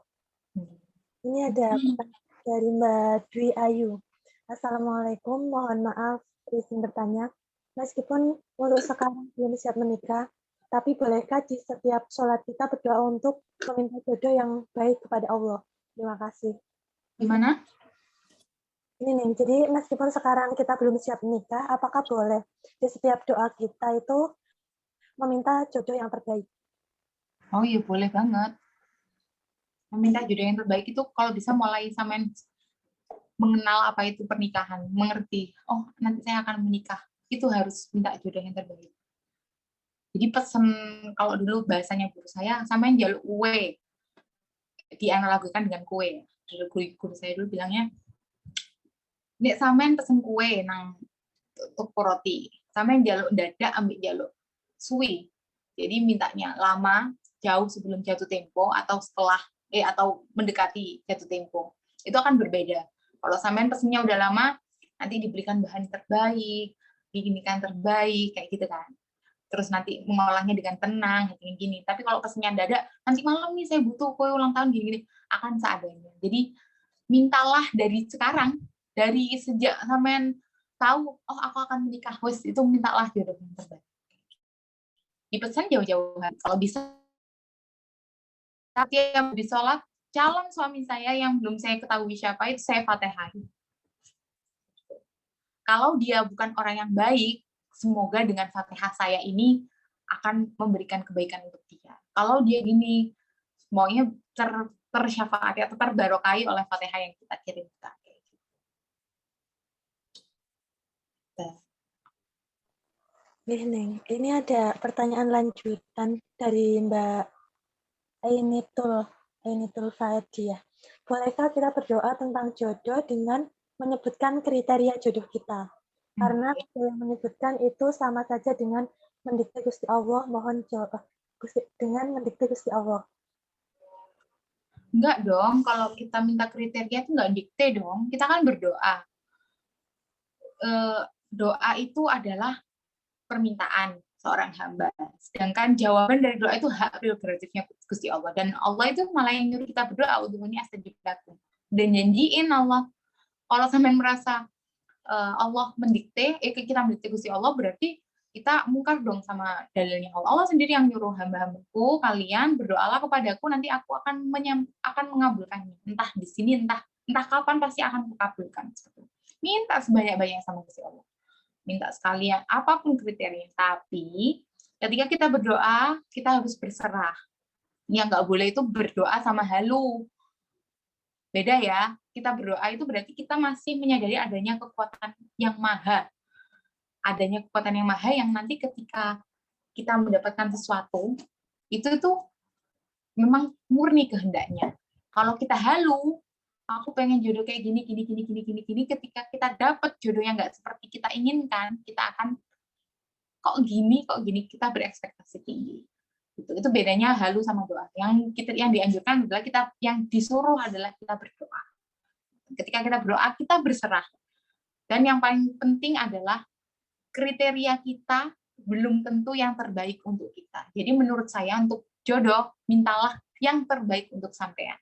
Ini ada pertanyaan dari Mbak Dwi Ayu. Assalamualaikum, mohon maaf izin bertanya. Meskipun untuk sekarang belum siap menikah, tapi bolehkah di setiap sholat kita berdoa untuk meminta jodoh yang baik kepada Allah? Terima kasih. Gimana? Ini nih, jadi meskipun sekarang kita belum siap menikah, apakah boleh di setiap doa kita itu meminta jodoh yang terbaik? Oh iya, boleh banget. Meminta jodoh yang terbaik itu kalau bisa mulai sampean mengenal apa itu pernikahan, mengerti, oh nanti saya akan menikah, itu harus minta jodoh yang terbaik. Jadi pesen, kalau dulu bahasanya guru saya, sampean jaluk kue, dianalogikan dengan kue. Guru saya dulu bilangnya, nek sampean pesen kue nang toko roti, sampean jaluk dadak ambil jaluk suwi. Jadi mintanya lama, jauh sebelum jatuh tempo atau setelah atau mendekati jatuh tempo. Itu akan berbeda. Kalau sampean pesennya udah lama, nanti diberikan bahan terbaik, diginikan terbaik, kayak gitu kan. Terus nanti mengolahnya dengan tenang, gini-gini. Tapi kalau pesennya dadak, nanti malam nih saya butuh kue ulang tahun gini-gini, akan seadanya. Jadi mintalah dari sekarang, dari sejak sampean tahu, oh aku akan menikah, wes itu mintalah jodoh yang terbaik. Dipesan jauh-jauh hari. Kalau bisa, yang di sholat, calon suami saya yang belum saya ketahui siapa itu saya fatehahi. Kalau dia bukan orang yang baik, semoga dengan fatihah saya ini akan memberikan kebaikan untuk dia. Kalau dia gini, semuanya tersyafaati atau terbarokai oleh fatihah yang kita kirimkan. Ini ada pertanyaan lanjutan dari Mbak Ainitul Faedia. Bolehkah kita berdoa tentang jodoh dengan menyebutkan kriteria jodoh kita? Karena yang menyebutkan itu sama saja dengan mendikte Gusti Allah, mohon jodoh dengan mendikte Gusti Allah. Enggak dong, kalau kita minta kriteria itu enggak dikte dong. Kita kan berdoa. Doa itu adalah permintaan seorang hamba. Sedangkan jawaban dari doa itu hak prerogatifnya Gusti Allah. Dan Allah itu malah yang nyuruh kita berdoa, udhuni astajib lakum. Dan janjiin Allah, kalau sampean merasa Allah mendikte, kita mendikte Gusti Allah, berarti kita mungkar dong sama dalilnya Allah. Allah sendiri yang nyuruh hamba-hambaku, kalian berdoalah kepadaku, nanti aku akan mengabulkannya. Entah di sini, entah kapan pasti akan kukabulkan. Minta sebanyak-banyaknya sama Gusti Allah. Minta sekalian, apapun kriterianya. Tapi ketika kita berdoa, kita harus berserah. Yang nggak boleh itu berdoa sama halu. Beda ya, kita berdoa itu berarti kita masih menyadari adanya kekuatan yang maha. Adanya kekuatan yang maha yang nanti ketika kita mendapatkan sesuatu, itu tuh memang murni kehendaknya. Kalau kita halu, aku pengen jodoh kayak gini, ketika kita dapat jodoh yang nggak seperti kita inginkan, kita akan kok gini, kita berekspektasi tinggi. Itu bedanya halu sama doa. Yang dianjurkan adalah yang disuruh adalah kita berdoa. Ketika kita berdoa, kita berserah. Dan yang paling penting adalah kriteria kita belum tentu yang terbaik untuk kita. Jadi menurut saya untuk jodoh, mintalah yang terbaik untuk sampean.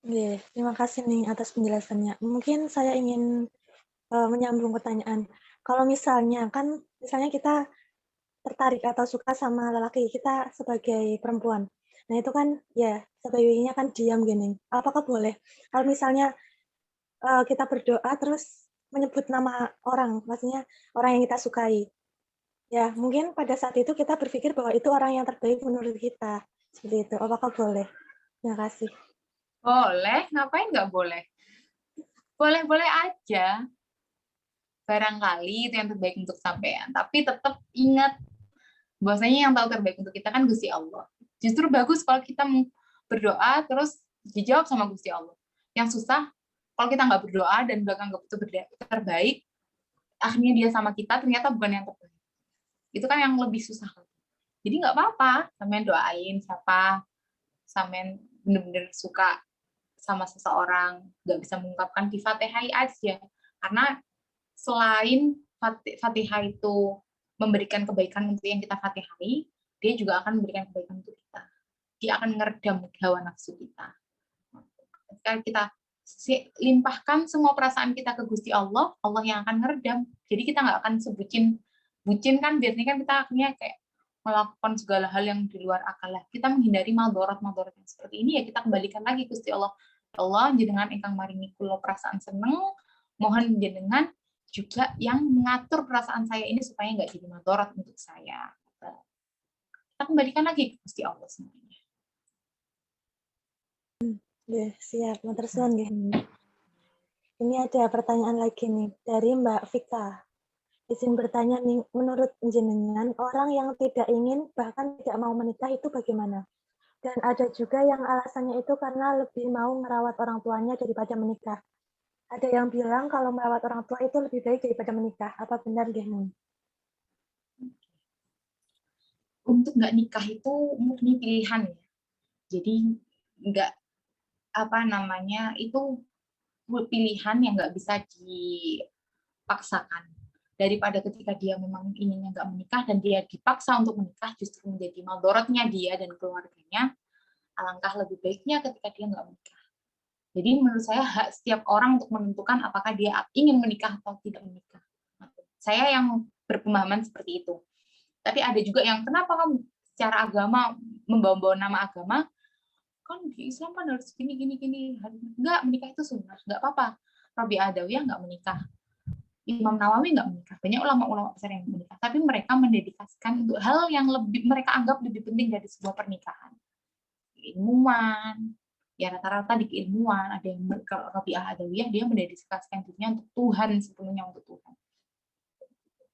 Terima kasih nih atas penjelasannya. Mungkin saya ingin menyambung pertanyaan. Kalau misalnya kita tertarik atau suka sama lelaki, kita sebagai perempuan. Nah itu kan ya sebaiknya kan diam gini. Apakah boleh kalau misalnya kita berdoa terus menyebut nama orang, maksudnya orang yang kita sukai? Ya mungkin pada saat itu kita berpikir bahwa itu orang yang terbaik menurut kita. Seperti itu. Apakah boleh? Terima kasih. Boleh, ngapain nggak boleh? Boleh-boleh aja. Barangkali itu yang terbaik untuk sampean. Tapi tetap ingat, bahwasanya yang tahu terbaik untuk kita kan Gusti Allah. Justru bagus kalau kita berdoa terus dijawab sama Gusti Allah. Yang susah kalau kita nggak berdoa dan nggak itu terbaik, akhirnya dia sama kita ternyata bukan yang terbaik. Itu kan yang lebih susah. Jadi nggak apa-apa, sampean doain siapa sampean benar-benar suka sama seseorang, nggak bisa mengungkapkan, di Fatihai aja. Karena selain Fatihah itu memberikan kebaikan untuk yang kita Fatihai, dia juga akan memberikan kebaikan untuk kita. Dia akan meredam hawa nafsu kita. Ketika kita limpahkan semua perasaan kita ke Gusti Allah, Allah yang akan meredam. Jadi kita nggak akan bucin kan, biasanya kan kita akhirnya kayak melakukan segala hal yang di luar akal. Kita menghindari maldorat yang seperti ini, ya kita kembalikan lagi Gusti Allah. Allah jenengan ingkang maringi kula perasaan seneng, mohon jenengan juga yang mengatur perasaan saya ini supaya nggak jadi maldorat untuk saya. Kita kembalikan lagi ke Gusti Allah semuanya. Siap, matur suwun nggih. Ini ada pertanyaan lagi nih dari Mbak Vika. Izin bertanya nih, menurut jenengan orang yang tidak ingin bahkan tidak mau menikah itu bagaimana? Dan ada juga yang alasannya itu karena lebih mau merawat orang tuanya daripada menikah. Ada yang bilang kalau merawat orang tua itu lebih baik daripada menikah. Apa benar, Gehmun? Untuk nggak nikah itu murni pilihan ya. Jadi nggak itu pilihan yang nggak bisa dipaksakan. Daripada ketika dia memang inginnya nggak menikah dan dia dipaksa untuk menikah, justru menjadi maldorotnya dia dan keluarganya, alangkah lebih baiknya ketika dia nggak menikah. Jadi menurut saya hak setiap orang untuk menentukan apakah dia ingin menikah atau tidak menikah. Saya yang berpemahaman seperti itu. Tapi ada juga yang kenapa kamu secara agama membawa nama agama, kan di Islam kan harus gini. Enggak, menikah itu sunnah, enggak apa-apa. Rabi'ah Adawiyah enggak menikah. Imam Nawawi enggak menikah. Banyak ulama-ulama besar yang menikah. Tapi mereka mendedikasikan untuk hal yang mereka anggap lebih penting dari sebuah pernikahan. Ilmuwan, ya rata-rata di keilmuan, ada yang Rabi'ah Adawiyah, dia mendedikasikan dirinya untuk Tuhan, sepenuhnya untuk Tuhan.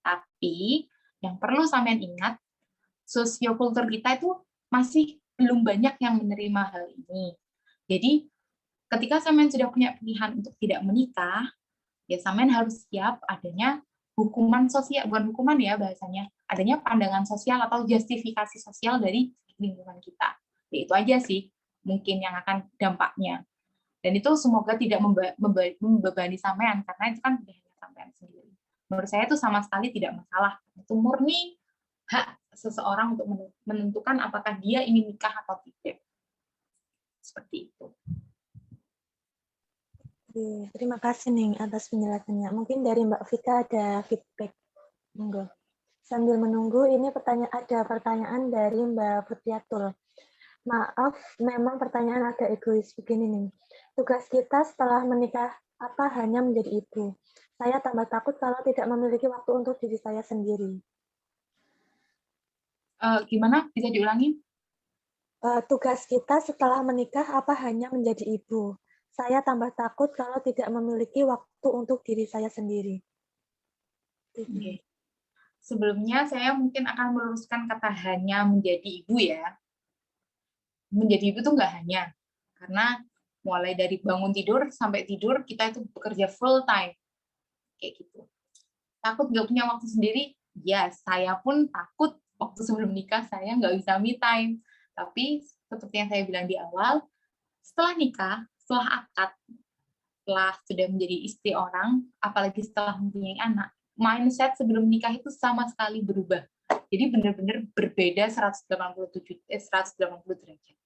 Tapi, yang perlu sampean ingat, sosiokultur kita itu masih belum banyak yang menerima hal ini. Jadi, ketika sampean sudah punya pilihan untuk tidak menikah, ya sampean harus siap adanya hukuman sosial, bukan hukuman ya bahasanya, adanya pandangan sosial atau justifikasi sosial dari lingkungan kita. Ya, itu aja sih mungkin yang akan dampaknya. Dan itu semoga tidak membebani sampean, karena itu kan tidak hanya sampean sendiri. Menurut saya itu sama sekali tidak masalah. Itu murni hak seseorang untuk menentukan apakah dia ingin nikah atau tidak. Seperti itu. Oke, terima kasih nih atas penjelasannya. Mungkin dari Mbak Vika ada feedback. Monggo. Sambil menunggu, ini ada pertanyaan dari Mbak Putriatul. Maaf, memang pertanyaan agak egois begini nih. Tugas kita setelah menikah apa hanya menjadi ibu? Saya tambah takut kalau tidak memiliki waktu untuk diri saya sendiri. Gimana? Bisa diulangi? Tugas kita setelah menikah apa hanya menjadi ibu? Saya tambah takut kalau tidak memiliki waktu untuk diri saya sendiri. Oke. Sebelumnya saya mungkin akan meluruskan kata hanya menjadi ibu ya. Menjadi ibu tuh nggak hanya, karena mulai dari bangun tidur sampai tidur kita itu bekerja full time kayak gitu. Takut nggak punya waktu sendiri, ya saya pun takut waktu sebelum nikah saya nggak bisa me time. Tapi seperti yang saya bilang di awal, setelah nikah, setelah akad, setelah sudah menjadi istri orang, apalagi setelah mempunyai anak, mindset sebelum nikah itu sama sekali berubah. Jadi benar-benar berbeda 180 derajat.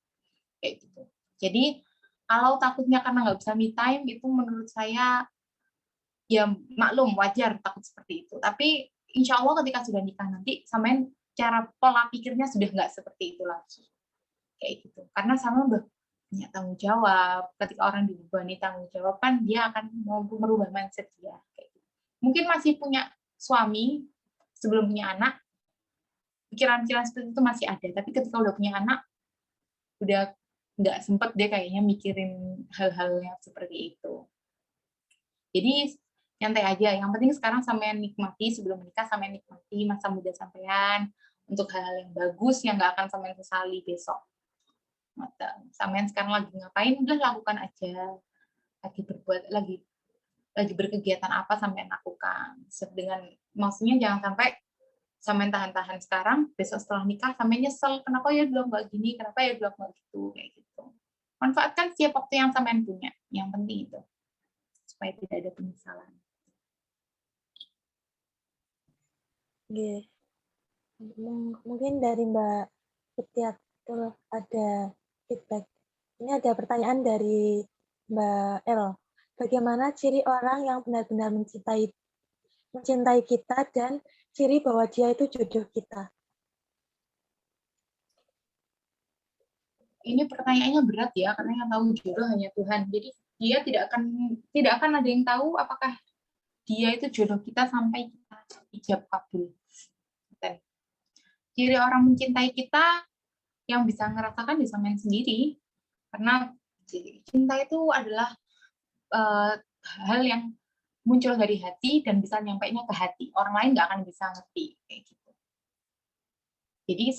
Kayak gitu. Jadi kalau takutnya karena nggak bisa me time, itu menurut saya ya maklum, wajar takut seperti itu. Tapi insya Allah ketika sudah nikah nanti, samain cara pola pikirnya sudah nggak seperti itu lagi. Kayak gitu. Karena sama udah punya tanggung jawab. Ketika orang dibebani tanggung jawab kan dia akan mampu merubah mindset dia. Kayak gitu. Mungkin masih punya suami sebelum punya anak, pikiran-pikiran seperti itu masih ada. Tapi ketika udah punya anak, udah nggak sempet dia kayaknya mikirin hal-hal yang seperti itu. Jadi nyantai aja. Yang penting sekarang sampean nikmati sebelum menikah, sampean nikmati masa muda sampean untuk hal-hal yang bagus yang nggak akan sampean sesali besok. Sampean sekarang lagi ngapain, udah lakukan aja. Lagi berkegiatan apa sampean lakukan. Dengan maksudnya jangan sampai sampean tahan-tahan sekarang, besok setelah nikah sampean nyesel, kenapa ya belum nggak gini, kenapa ya belum nggak gitu, kayak gitu. Manfaatkan setiap waktu yang sampean punya. Yang penting itu supaya tidak ada penyesalan. Mungkin dari Mbak Putriatul ada feedback. Ini ada pertanyaan dari Mbak L. Bagaimana ciri orang yang benar-benar mencintai kita dan ciri bahwa dia itu jodoh kita? Ini pertanyaannya berat ya, karena yang tahu jodoh hanya Tuhan. Jadi dia tidak akan ada yang tahu apakah dia itu jodoh kita sampai kita ijab kabul. Dan ciri orang mencintai kita yang bisa ngerasakan di sampean sendiri, karena cinta itu adalah hal yang muncul dari hati dan bisa nyampainya ke hati. Orang lain nggak akan bisa ngerti kayak gitu. Jadi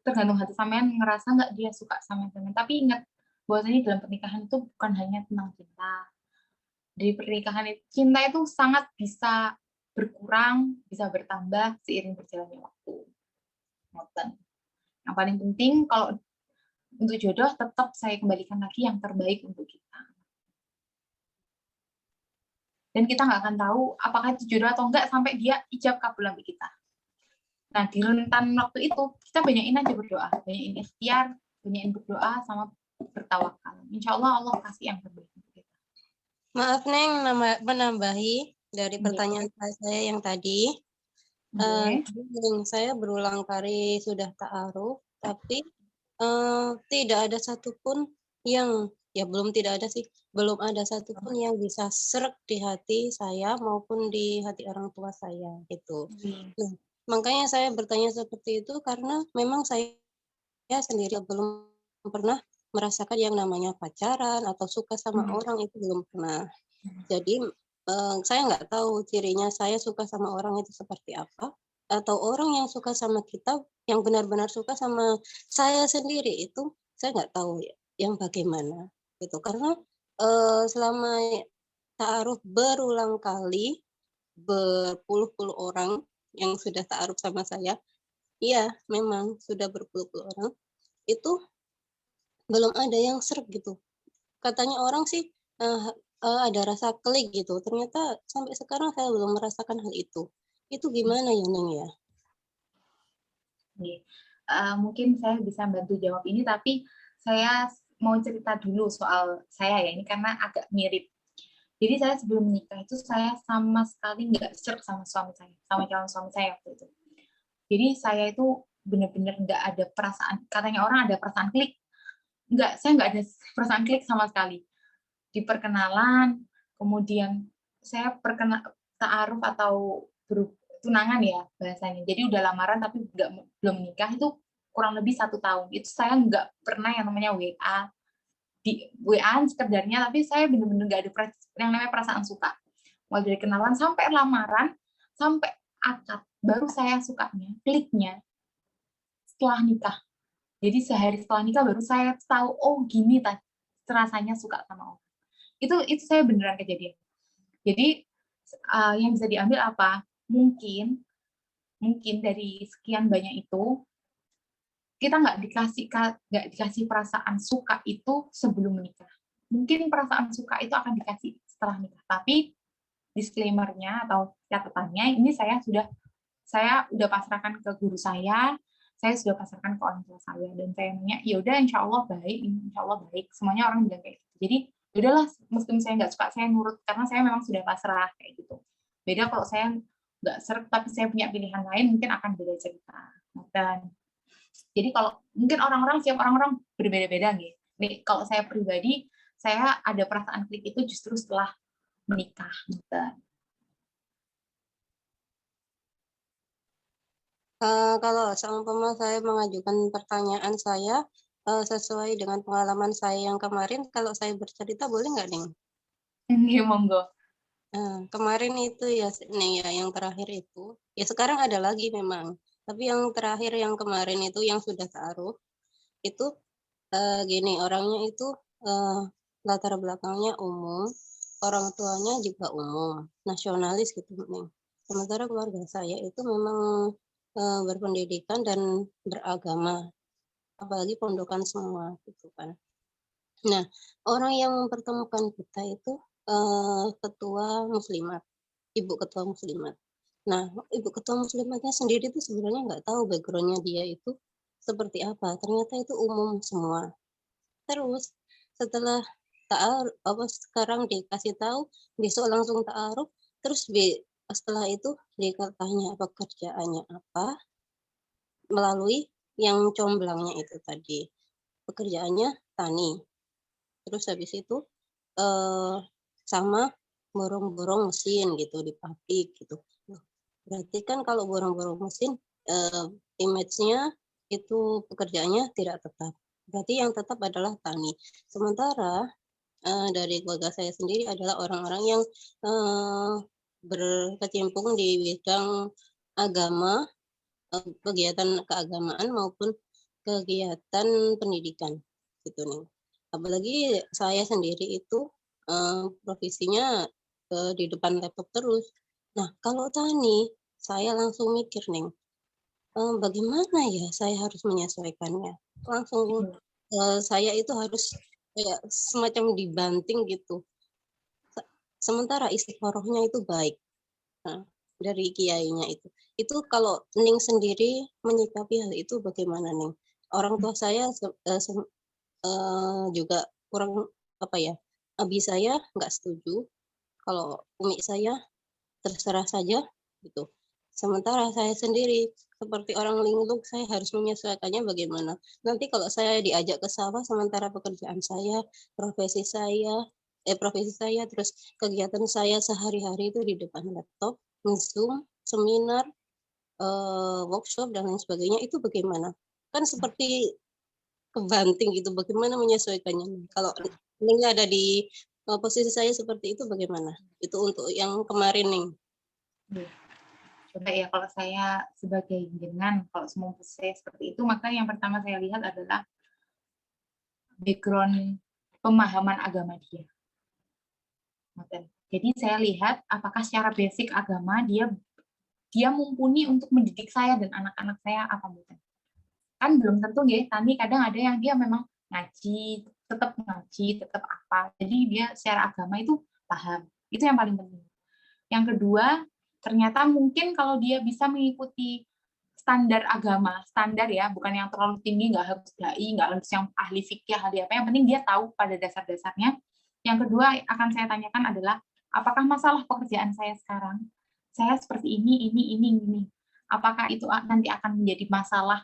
tergantung hati sampean ngerasa nggak dia suka sama teman. Tapi ingat bahwasanya dalam pernikahan itu bukan hanya tentang cinta. Di pernikahan cinta itu sangat bisa berkurang, bisa bertambah seiring berjalannya waktu. Yang paling penting kalau untuk jodoh tetap saya kembalikan lagi yang terbaik untuk kita. Dan kita nggak akan tahu apakah itu jodoh atau enggak sampai dia ijab kabul sampai kita. Nah, di rentan waktu itu, kita banyakin aja berdoa. Banyakin ikhtiar, banyakin berdoa, sama bertawakal. Insya Allah, Allah kasih yang terbaik untuk kita. Maaf, Neng, menambahi dari pertanyaan saya yang tadi. Saya berulang kali sudah ta'aruf, tapi tidak ada satupun yang, ya belum tidak ada sih, belum ada satupun yang bisa srek di hati saya maupun di hati orang tua saya, gitu. Nah, makanya saya bertanya seperti itu karena memang saya sendiri belum pernah merasakan yang namanya pacaran atau suka sama orang, itu belum pernah. Jadi saya nggak tahu cirinya saya suka sama orang itu seperti apa, atau orang yang suka sama kita, yang benar-benar suka sama saya sendiri itu saya nggak tahu yang bagaimana gitu. Karena selama ta'aruf berulang kali, berpuluh-puluh orang yang sudah ta'aruf sama saya, iya memang sudah berpuluh-puluh orang, itu belum ada yang sreg gitu. Katanya orang sih ada rasa klik gitu, ternyata sampai sekarang saya belum merasakan hal itu. Itu gimana ya, Neng ya? Mungkin saya bisa bantu jawab ini, tapi saya mau cerita dulu soal saya ya, ini karena agak mirip. Jadi saya sebelum menikah itu saya sama sekali nggak serk sama suami saya, sama calon suami saya waktu itu. Jadi saya itu benar-benar nggak ada perasaan, katanya orang ada perasaan klik. Nggak, saya nggak ada perasaan klik sama sekali. Di perkenalan, kemudian saya ta'aruf atau tunangan ya bahasanya. Jadi udah lamaran tapi belum menikah itu kurang lebih 1 tahun. Itu saya nggak pernah yang namanya WA, di WA sekedarnya, tapi saya benar-benar nggak ada yang namanya perasaan suka. Mulai dari kenalan sampai lamaran, sampai akad, baru saya sukanya, kliknya setelah nikah. Jadi sehari setelah nikah baru saya tahu, oh gini rasanya suka sama orang. Itu saya beneran kejadian. Jadi yang bisa diambil apa? Mungkin dari sekian banyak itu kita nggak dikasih perasaan suka itu sebelum menikah. Mungkin perasaan suka itu akan dikasih setelah nikah. Tapi disclaimer-nya atau catatannya, ini saya udah pasrahkan ke guru saya sudah pasrahkan ke orang tua saya, dan saya nanya, ya udah insya Allah baik, semuanya orang bilang kayak gitu. Jadi udahlah, meskipun saya nggak suka, saya nurut karena saya memang sudah pasrah kayak gitu. Beda kalau saya nggak serk tapi saya punya pilihan lain, mungkin akan beda cerita. Dan jadi kalau mungkin setiap orang berbeda-beda nih. Nih kalau saya pribadi, saya ada perasaan klik itu justru setelah menikah. Kalau seumpama saya mengajukan pertanyaan saya sesuai dengan pengalaman saya yang kemarin, kalau saya bercerita boleh nggak, Ning? Iya, monggo. Kemarin itu ya, Ning, ya yang terakhir itu, ya sekarang ada lagi memang. Tapi yang terakhir yang kemarin itu yang sudah ta'aruf, itu gini, orangnya itu latar belakangnya umum, orang tuanya juga umum, nasionalis gitu, Ning. Sementara keluarga saya itu memang berpendidikan dan beragama, apalagi pondokan semua gitu kan. Nah, orang yang mempertemukan kita itu ketua muslimat, ibu ketua muslimat. Nah, ibu ketua muslimatnya sendiri itu sebenarnya nggak tahu backgroundnya dia itu seperti apa. Ternyata itu umum semua. Terus setelah sekarang dikasih tahu, besok langsung ta'aruf, terus setelah itu ditanya pekerjaannya apa, melalui yang comblangnya itu tadi. Pekerjaannya tani. Terus habis itu sama borong-borong mesin gitu di pabrik gitu. Berarti kan kalau borong-borong mesin image-nya itu pekerjaannya tidak tetap. Berarti yang tetap adalah tani. Sementara dari keluarga saya sendiri adalah orang-orang yang berkecimpung di bidang agama, kegiatan keagamaan maupun kegiatan pendidikan gitu nih. Apalagi saya sendiri itu profesinya di depan laptop terus. Nah, kalau tani, saya langsung mikir nih, bagaimana ya saya harus menyesuaikannya. Langsung saya itu harus kayak semacam dibanting gitu. Sementara istiqorohnya itu baik. Nah, dari kiainya itu. Itu kalau Ning sendiri menyikapi hal itu bagaimana, Ning? Orang tua saya juga kurang apa ya? Abi saya nggak setuju. Kalau umi saya terserah saja gitu. Sementara saya sendiri seperti orang linglung, saya harus menyesuaikannya bagaimana. Nanti kalau saya diajak ke sawah sementara pekerjaan saya, profesi saya, terus kegiatan saya sehari-hari itu di depan laptop, Zoom, seminar, workshop dan lain sebagainya, itu bagaimana? Kan seperti kebanting gitu, bagaimana menyesuaikannya? Kalau ini ada di posisi saya seperti itu bagaimana? Itu untuk yang kemarin nih. Coba ya, kalau saya sebagai jenengan, kalau semua saya seperti itu, maka yang pertama saya lihat adalah background pemahaman agama dia. Jadi saya lihat apakah secara basic agama dia mumpuni untuk mendidik saya dan anak-anak saya apa bukan. Kan belum tentu ya, tani kadang ada yang dia memang ngaji, tetap apa. Jadi dia secara agama itu paham. Itu yang paling penting. Yang kedua, ternyata mungkin kalau dia bisa mengikuti standar agama, standar ya, bukan yang terlalu tinggi, nggak harus dai, nggak harus yang ahli fikih, ahli apa, yang penting dia tahu pada dasar-dasarnya. Yang kedua akan saya tanyakan adalah apakah masalah pekerjaan saya sekarang, saya seperti ini. Apakah itu nanti akan menjadi masalah?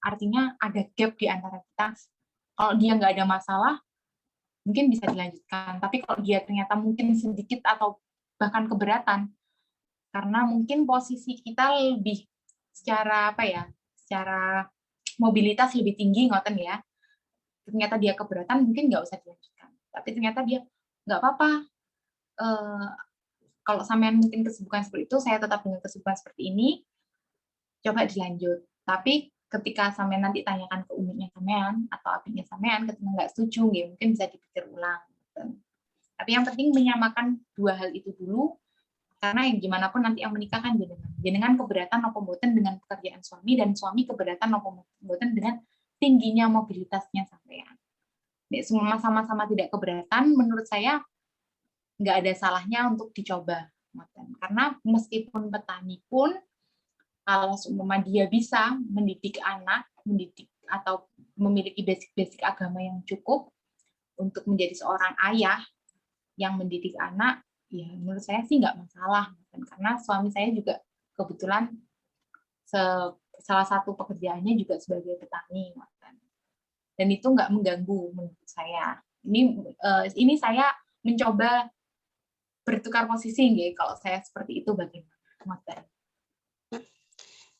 Artinya ada gap di antara kita. Kalau dia nggak ada masalah, mungkin bisa dilanjutkan. Tapi kalau dia ternyata mungkin sedikit atau bahkan keberatan, karena mungkin posisi kita lebih secara secara mobilitas lebih tinggi, ngoten ya. Ternyata dia keberatan, mungkin nggak usah dilanjutkan. Tapi ternyata dia nggak apa-apa. Kalau sampean mungkin kesibukan seperti itu, saya tetap dengan kesibukan seperti ini, coba dilanjut. Tapi ketika sampean nanti tanyakan ke umiknya sampean atau apinya sampean, ketika nggak setuju, ya mungkin bisa dipikir ulang. Tapi yang penting menyamakan dua hal itu dulu, karena yang gimana pun nanti yang menikah kan jenengan keberatan atau mboten dengan pekerjaan suami, dan suami keberatan atau mboten dengan tingginya mobilitasnya sampean. Semua sama-sama tidak keberatan, menurut saya nggak ada salahnya untuk dicoba. Karena meskipun petani pun, kalau seumpama dia bisa mendidik anak, atau memiliki basic agama yang cukup untuk menjadi seorang ayah yang mendidik anak, ya menurut saya sih nggak masalah. Karena suami saya juga kebetulan salah satu pekerjaannya juga sebagai petani. Dan itu nggak mengganggu menurut saya. Ini saya mencoba bertukar posisi nggih, kalau saya seperti itu bagaimana?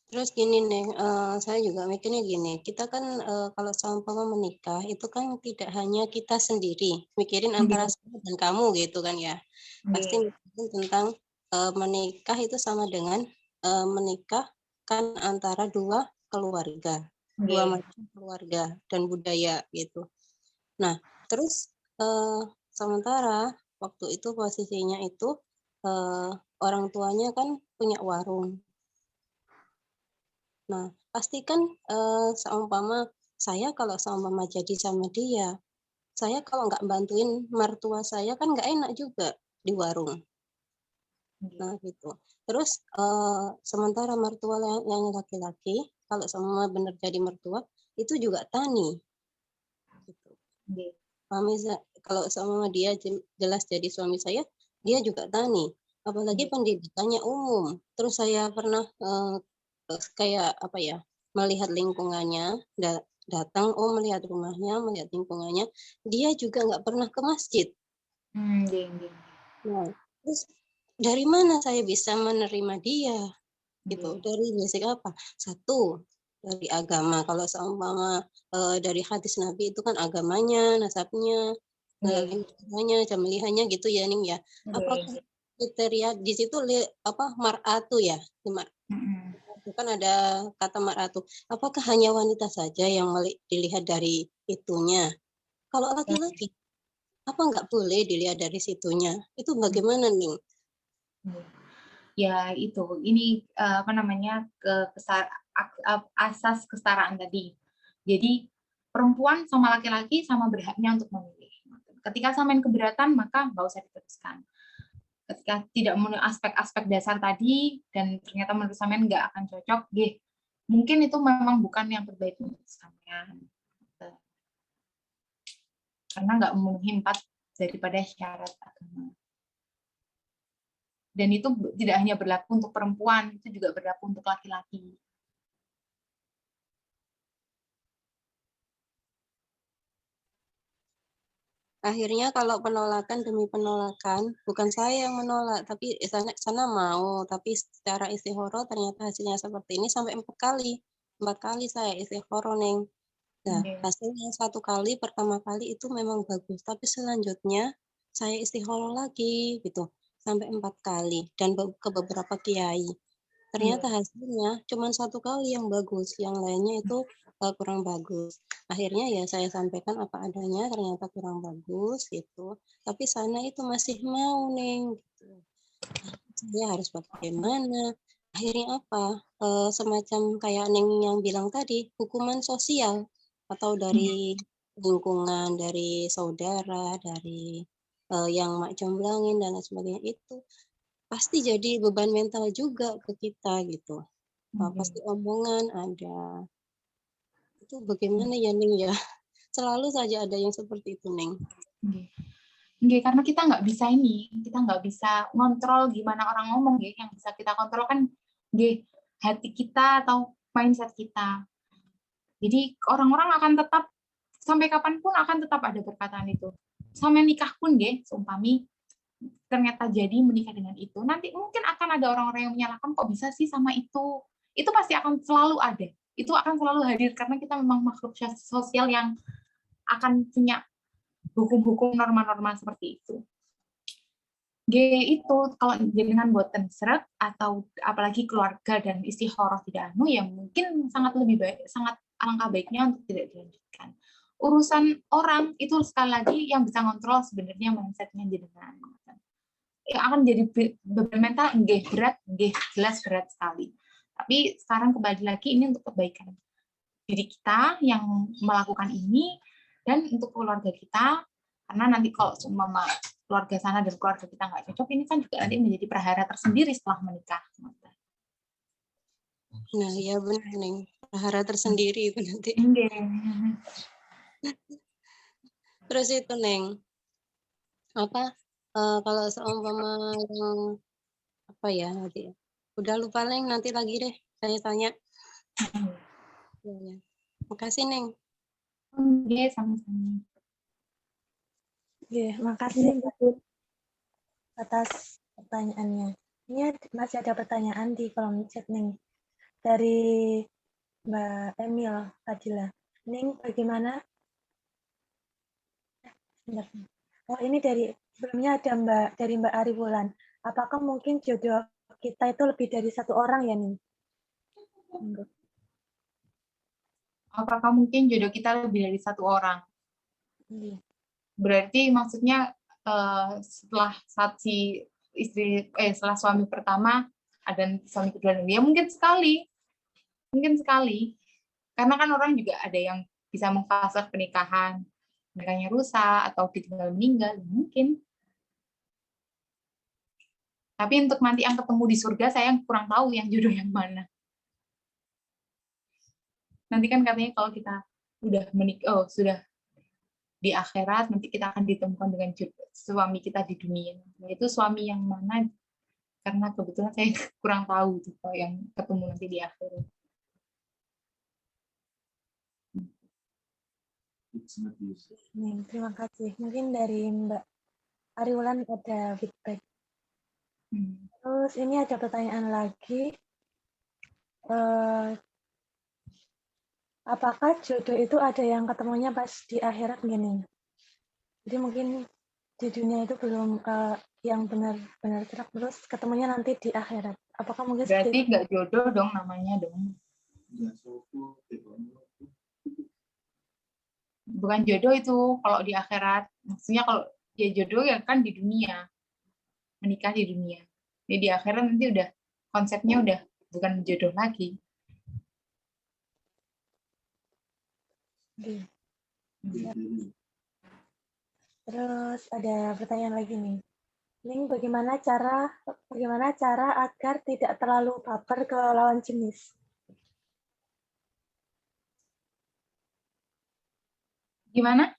Terus gini Neng, saya juga mikirnya gini, kita kan kalau sama menikah itu kan tidak hanya kita sendiri, mikirin antara saya dan kamu gitu kan ya. Pasti mikirin tentang menikah itu sama dengan menikahkan antara dua keluarga, dua macam keluarga dan budaya gitu. Nah, terus sementara waktu itu posisinya itu orang tuanya kan punya warung. Nah, pastikan seumpama saya kalau seumpama jadi sama dia, saya kalau nggak bantuin mertua saya kan nggak enak juga di warung. Nah, gitu. Terus sementara mertua yang laki-laki, kalau semua benar jadi mertua, itu juga tani. Gitu. Kalau sama dia jelas jadi suami saya, dia juga tani. Apalagi pendidikannya umum. Terus saya pernah kayak apa ya, melihat lingkungannya, datang, melihat rumahnya, melihat lingkungannya, dia juga nggak pernah ke masjid. Nah, terus dari mana saya bisa menerima dia? Gitu. Dari basic apa? Satu, dari agama. Kalau seumpama dari hadis Nabi itu kan agamanya, nasabnya, lingkungannya, jamilihannya gitu ya, Ning ya. Apakah kriteria di situ mar'atu ya? Kan ada kata mar'atu. Apakah hanya wanita saja yang dilihat dari itunya? Kalau laki-laki, apa nggak boleh dilihat dari situnya? Itu bagaimana, Ning? Ya itu, ini asas kesetaraan tadi. Jadi perempuan sama laki-laki sama berhaknya untuk memilih. Ketika samain keberatan, maka nggak usah diteruskan. Ketika tidak memenuhi aspek-aspek dasar tadi dan ternyata menurut sampean nggak akan cocok, mungkin itu memang bukan yang terbaik untuk sampean. Karena nggak memenuhi 4 daripada syarat agama. Dan itu tidak hanya berlaku untuk perempuan, itu juga berlaku untuk laki-laki. Akhirnya kalau penolakan demi penolakan, bukan saya yang menolak, tapi sana mau, tapi secara istikharah ternyata hasilnya seperti ini sampai 4 kali. 4 kali saya istikharah, Neng. Nah, hasilnya 1 kali, pertama kali itu memang bagus, tapi selanjutnya saya istikharah lagi gitu, sampai 4 kali dan ke beberapa kiai. Ternyata hasilnya cuma 1 kali yang bagus, yang lainnya itu kurang bagus. Akhirnya ya saya sampaikan apa adanya, ternyata kurang bagus gitu. Tapi sana itu masih mau, Neng, gitu. Saya harus bagaimana? Akhirnya apa? Semacam kayak Neng yang bilang tadi, hukuman sosial atau dari lingkungan, dari saudara, dari yang mak jomblangin dan lain sebagainya itu pasti jadi beban mental juga ke kita gitu. Pasti omongan ada. Itu bagaimana ya, Neng ya? Selalu saja ada yang seperti itu, Neng. Nggih, karena kita nggak bisa kita nggak bisa ngontrol gimana orang ngomong, nggih. Yang bisa kita kontrol kan nggih, hati kita atau mindset kita. Jadi orang-orang akan tetap sampai kapanpun akan tetap ada perkataan itu. Sampai nikah pun nggih, seumpami ternyata jadi menikah dengan itu, nanti mungkin akan ada orang-orang yang menyalahkan, kok bisa sih sama itu. Itu pasti akan selalu ada. Itu akan selalu hadir karena kita memang makhluk sosial yang akan punya hukum-hukum norma-norma seperti itu. G itu kalau jenengan boten sreg atau apalagi keluarga dan istikharah tidak anu, ya mungkin sangat lebih baik, sangat alangkah baiknya untuk tidak dilanjutkan. Urusan orang itu sekali lagi yang bisa ngontrol sebenarnya mindsetnya jenengan. Yang akan jadi beban mental nggih berat, nggih jelas berat sekali. Tapi sekarang kembali lagi ini untuk kebaikan diri kita yang melakukan ini dan untuk keluarga kita, karena nanti kalau seumpama keluarga sana dan keluarga kita nggak cocok, ini kan juga nanti menjadi prahara tersendiri setelah menikah. Nah, ya benar Neng. Prahara tersendiri itu nanti. Terus itu Neng, apa kalau seumpama yang apa ya nanti? Udah lupa Neng, nanti lagi deh saya tanya. Ya. Makasih Neng. Oke, sama-sama. Oke, makasih Mbak atas pertanyaannya. Ini masih ada pertanyaan di kolom chat nih dari Mbak Emil Fadila. Ning, bagaimana? Oh, ini sebelumnya ada Mbak Ari Wulan. Apakah mungkin jodoh kita itu lebih dari satu orang ya, Ning? Apakah mungkin jodoh kita lebih dari satu orang? Berarti maksudnya setelah setelah suami pertama ada suami kedua, ya mungkin sekali, karena kan orang juga ada yang bisa memfase pernikahan, nikahnya rusak atau ditinggal meninggal, mungkin. Tapi untuk nanti yang ketemu di surga, saya kurang tahu yang jodoh yang mana. Nanti kan katanya kalau kita udah menikah, sudah di akhirat, nanti kita akan ditemukan dengan suami kita di dunia. Nah, itu suami yang mana? Karena kebetulan saya kurang tahu tuh kalau yang ketemu nanti di akhirat. Terima kasih. Mungkin dari Mbak Ariwulan ada feedback. Terus ini ada pertanyaan lagi. Apakah jodoh itu ada yang ketemunya pas di akhirat gini? Jadi mungkin di dunia itu belum yang benar-benar terus ketemunya nanti di akhirat. Apakah mungkin berarti nggak jodoh dong namanya dong? Bukan jodoh itu kalau di akhirat. Maksudnya kalau ya jodoh ya kan di dunia, menikah di dunia. Jadi di akhirat nanti udah konsepnya udah bukan jodoh lagi. Terus ada pertanyaan lagi nih. Ning, bagaimana cara agar tidak terlalu baper ke lawan jenis? Gimana?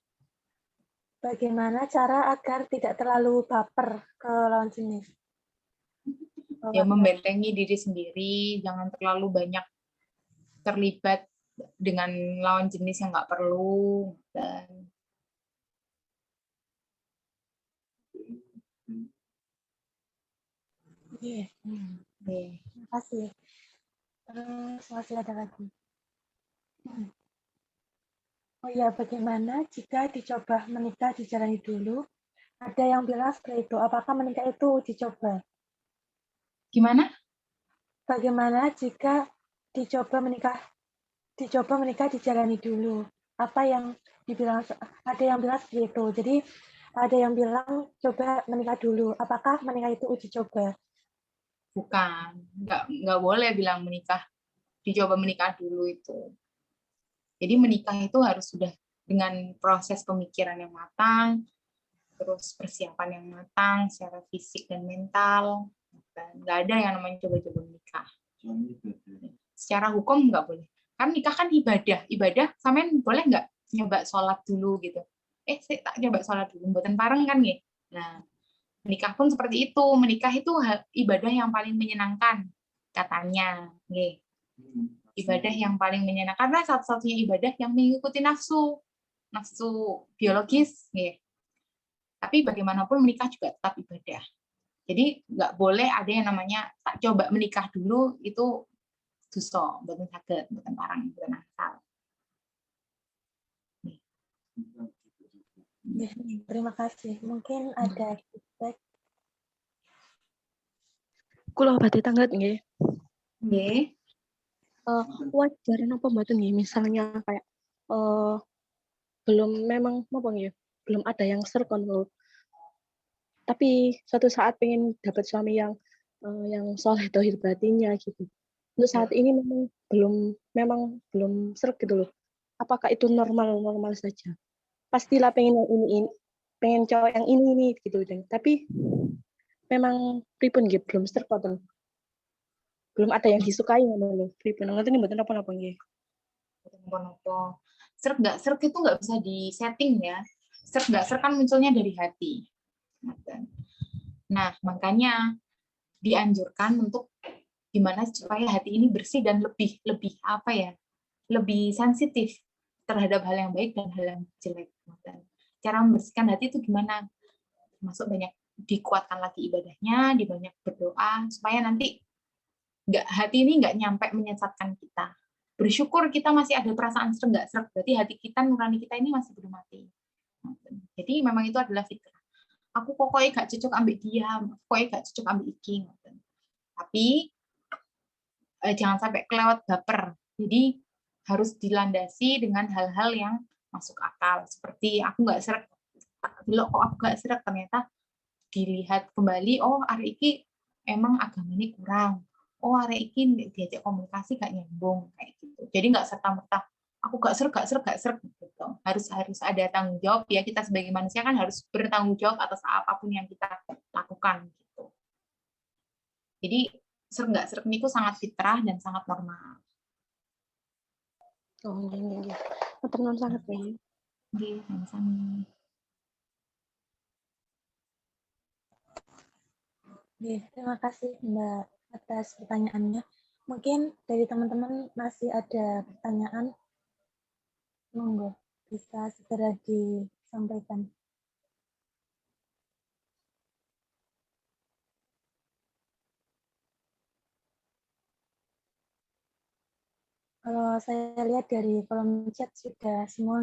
Bagaimana cara agar tidak terlalu baper ke lawan jenis? Ya membentengi diri sendiri, jangan terlalu banyak terlibat dengan lawan jenis yang nggak perlu. Dan Terima kasih. Terus masih ada lagi. Oh ya, bagaimana jika dicoba menikah dijalani dulu? Ada yang bilang seperti itu. Apakah menikah itu dicoba? Gimana? Bagaimana jika dicoba menikah dijalani dulu? Apa yang dibilang? Ada yang bilang seperti itu. Jadi ada yang bilang coba menikah dulu. Apakah menikah itu uji coba? Bukan, nggak boleh bilang dicoba menikah dulu itu. Jadi menikah itu harus sudah dengan proses pemikiran yang matang, terus persiapan yang matang secara fisik dan mental. Dan nggak ada yang namanya coba-coba menikah. Secara hukum nggak boleh. Kan nikah kan ibadah. Sampean boleh nggak nyoba sholat dulu gitu? Saya tak nyoba sholat dulu, mboten pareng kan nggih? Nah, menikah pun seperti itu. Menikah itu ibadah yang paling menyenangkan katanya. Nggih. Ibadah yang paling menyenangkan karena satu-satunya ibadah yang mengikuti nafsu biologis. Nggih. Tapi bagaimanapun menikah juga tetap ibadah. Jadi nggak boleh ada yang namanya tak coba menikah dulu itu dosa, mboten saged, mboten parang, mboten asal. Ya, terima kasih. Mungkin ada feedback. Kula badhe tanggap nggih. Nggih. Wajar napa mboten nggih misalnya kayak belum memang apa nggih, belum ada yang serk ngono. Tapi suatu saat pengen dapat suami yang soleh tauhid batinnya gitu. Untuk saat ini memang belum serk gitu loh. Apakah itu normal saja? Pastilah pengen yang ini, pengen cowok yang ini gitu deh. Tapi memang pripun nggih belum serk ngoten. Belum ada yang disukai ngono lho. Pripun ngoten mboten napa-napa nggih. Napa-napa. Serk nggak serk itu nggak bisa disetting ya. Serk nggak serk kan munculnya dari hati. Nah, makanya dianjurkan untuk gimana supaya hati ini bersih dan lebih apa ya? Lebih sensitif terhadap hal yang baik dan hal yang jelek. Cara membersihkan hati itu gimana? Masuk banyak dikuatkan lagi ibadahnya, dibanyak berdoa supaya nanti hati ini nggak nyampe menyesatkan kita. Bersyukur kita masih ada perasaan serg nggak serg, berarti hati kita, nurani kita ini masih belum mati. Jadi memang itu adalah fitrah. Aku pokoknya gak cocok ambil dia, pokoknya gak cocok ambil iki. Tapi jangan sampai kelewat baper. Jadi harus dilandasi dengan hal-hal yang masuk akal. Seperti aku nggak serek, kok aku nggak serek, ternyata dilihat kembali, oh hari ini emang agamanya kurang. Oh hari ini diajak komunikasi gak nyambung kayak gitu. Jadi nggak serta-merta aku gak serk gitu. Harus ada tanggung jawab ya, kita sebagai manusia kan harus bertanggung jawab atas apapun yang kita lakukan gitu. Jadi serk nggak serk itu sangat fitrah dan sangat normal. Oh nggih. Matur nuwun sanget nggih. Nggih, sama-sama. Terima kasih Mbak atas pertanyaannya. Mungkin dari teman-teman masih ada pertanyaan, monggo bisa segera disampaikan. Kalau saya lihat dari kolom chat sudah semua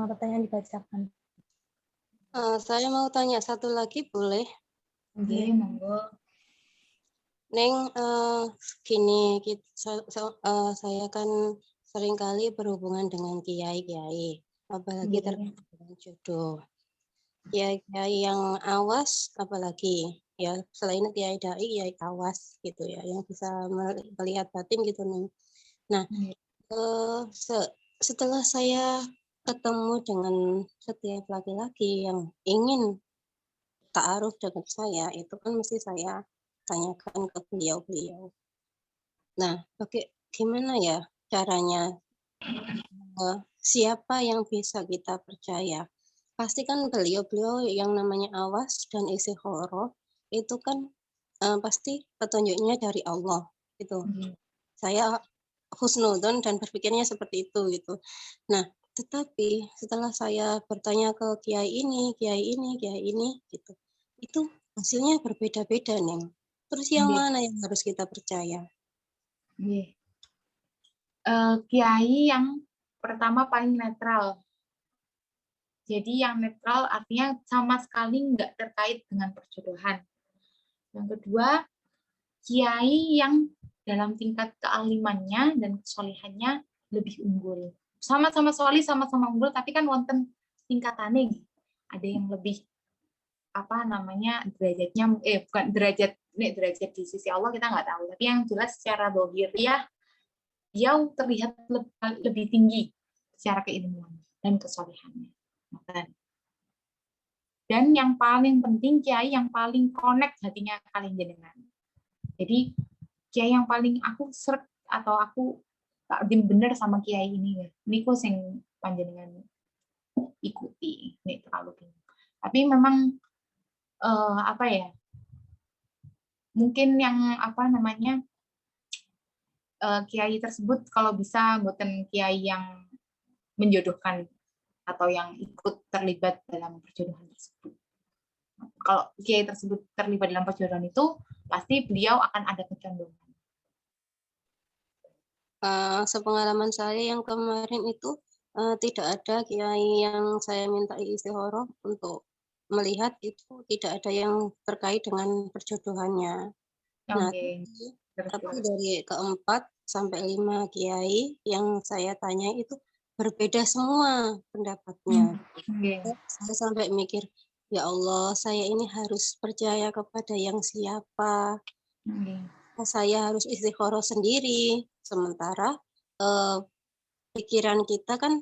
pertanyaan dibacakan. Saya mau tanya satu lagi boleh? Nggih, monggo. Neng, gini, saya kan seringkali berhubungan dengan kiai-kiai, apalagi terkait dengan jodoh. Kiai-kiai yang awas, apalagi ya selain kiai dai, kiai awas gitu ya, yang bisa melihat batin gitu nih. Nah, setelah saya ketemu dengan setiap laki-laki yang ingin ta'aruf dengan saya, itu kan mesti saya tanyakan ke beliau-beliau. Nah, gimana ya caranya, siapa yang bisa kita percaya? Pasti kan beliau-beliau yang namanya awas dan istikharah itu kan pasti petunjuknya dari Allah gitu. Saya husnudzon dan berpikirnya seperti itu gitu. Nah, tetapi setelah saya bertanya ke kiai ini gitu, itu hasilnya berbeda-beda, Neng. Terus yang mana yang harus kita percaya? Kiai yang pertama paling netral. Jadi yang netral artinya sama sekali nggak terkait dengan perjodohan. Yang kedua, kiai yang dalam tingkat kealimannya dan kesolehannya lebih unggul. Sama-sama solih, sama-sama unggul, tapi kan wonten tingkatannya. Ada yang lebih derajatnya, bukan derajat di sisi Allah kita nggak tahu, tapi yang jelas secara dohiriah dia terlihat lebih tinggi secara keilmuan dan kesolehannya. Dan yang paling penting kiai yang paling connect hatinya kalian jenengan. Jadi kiai yang paling aku serk atau aku tak bener sama kiai ini ya. Niku sing panjenengan ikuti, ini terlalu bingung. Tapi memang apa ya? Mungkin yang apa namanya? Kiai tersebut kalau bisa buatan kiai yang menjodohkan atau yang ikut terlibat dalam perjodohan tersebut. Kalau kiai tersebut terlibat dalam perjodohan itu, pasti beliau akan ada kecondongan. Sepengalaman saya yang kemarin itu tidak ada kiai yang saya minta istikharah untuk melihat, itu tidak ada yang terkait dengan perjodohannya. Nah, tapi dari keempat sampai 5 kiai yang saya tanya itu berbeda semua pendapatnya. Saya sampai mikir, ya Allah, saya ini harus percaya kepada yang siapa? Saya harus istikharah sendiri. Sementara pikiran kita kan,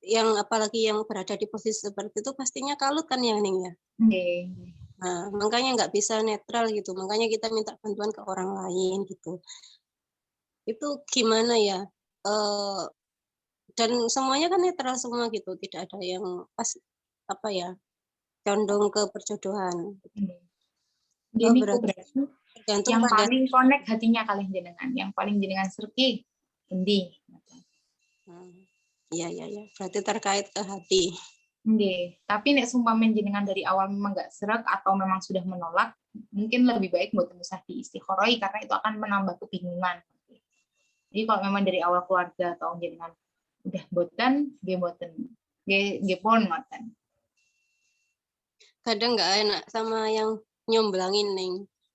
yang apalagi yang berada di posisi seperti itu pastinya kalut kan ya, Ning ya. Nah, makanya nggak bisa netral gitu. Makanya kita minta bantuan ke orang lain gitu. Itu gimana ya? Dan semuanya kan netral semua gitu. Tidak ada yang pas apa ya, condong ke perjodohan. Jadi berarti tergantung yang pada paling connect hatinya kalian jenengan, yang paling jenengan serki endi. Iya. Berarti terkait ke hati. Tapi nek sumpah jenengan dari awal memang nggak serak atau memang sudah menolak, mungkin lebih baik buat usah diistikharoi karena itu akan menambah kebingungan. Jadi kalau memang dari awal keluarga atau jenengan udah boten, ge pon ngoten. Kadang nggak enak sama yang nyomblangin, Ning.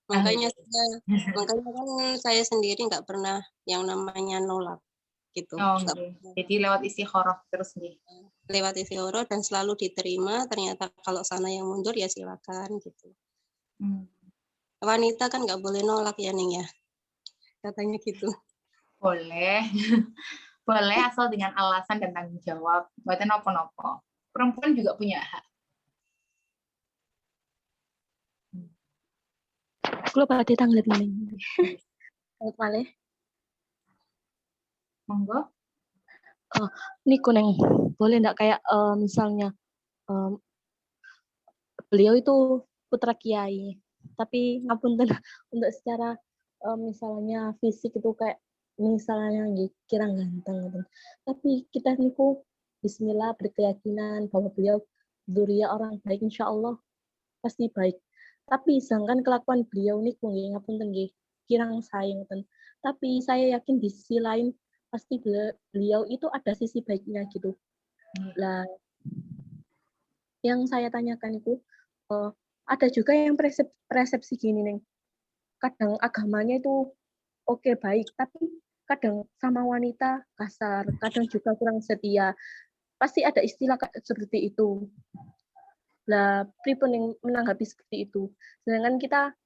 Makanya kan saya sendiri nggak pernah yang namanya nolak gitu. Jadi lewat istikharah terus nih. Lewat istikharah dan selalu diterima. Ternyata kalau sana yang mundur ya silakan gitu. Wanita kan nggak boleh nolak ya, Ning ya. Katanya gitu. Boleh. Boleh asal dengan alasan dan tanggung jawab. Buatan nopo-nopo. Perempuan juga punya hak. Kalau berarti tanggal ini. Boleh. Monggo. Niku Neng, boleh enggak kayak misalnya beliau itu putra kiai, tapi ngapunten untuk secara misalnya fisik itu kayak misalnya kira ganteng gitu. Tapi kita niku bismillah berkeyakinan bahwa beliau dzurriyyah orang baik, insya Allah pasti baik. Tapi sedangkan kelakuan beliau niku nggih ngapunten nggih kirang sae ngoten. Tapi saya yakin di sisi lain pasti beliau itu ada sisi baiknya gitu. Lah, yang saya tanyakan itu ada juga yang persepsi gini nih. Kadang agamanya itu oke baik, tapi kadang sama wanita kasar, kadang juga kurang setia. Pasti ada istilah seperti itu. Lah, pripun yang menanggapi seperti itu. Sedangkan kita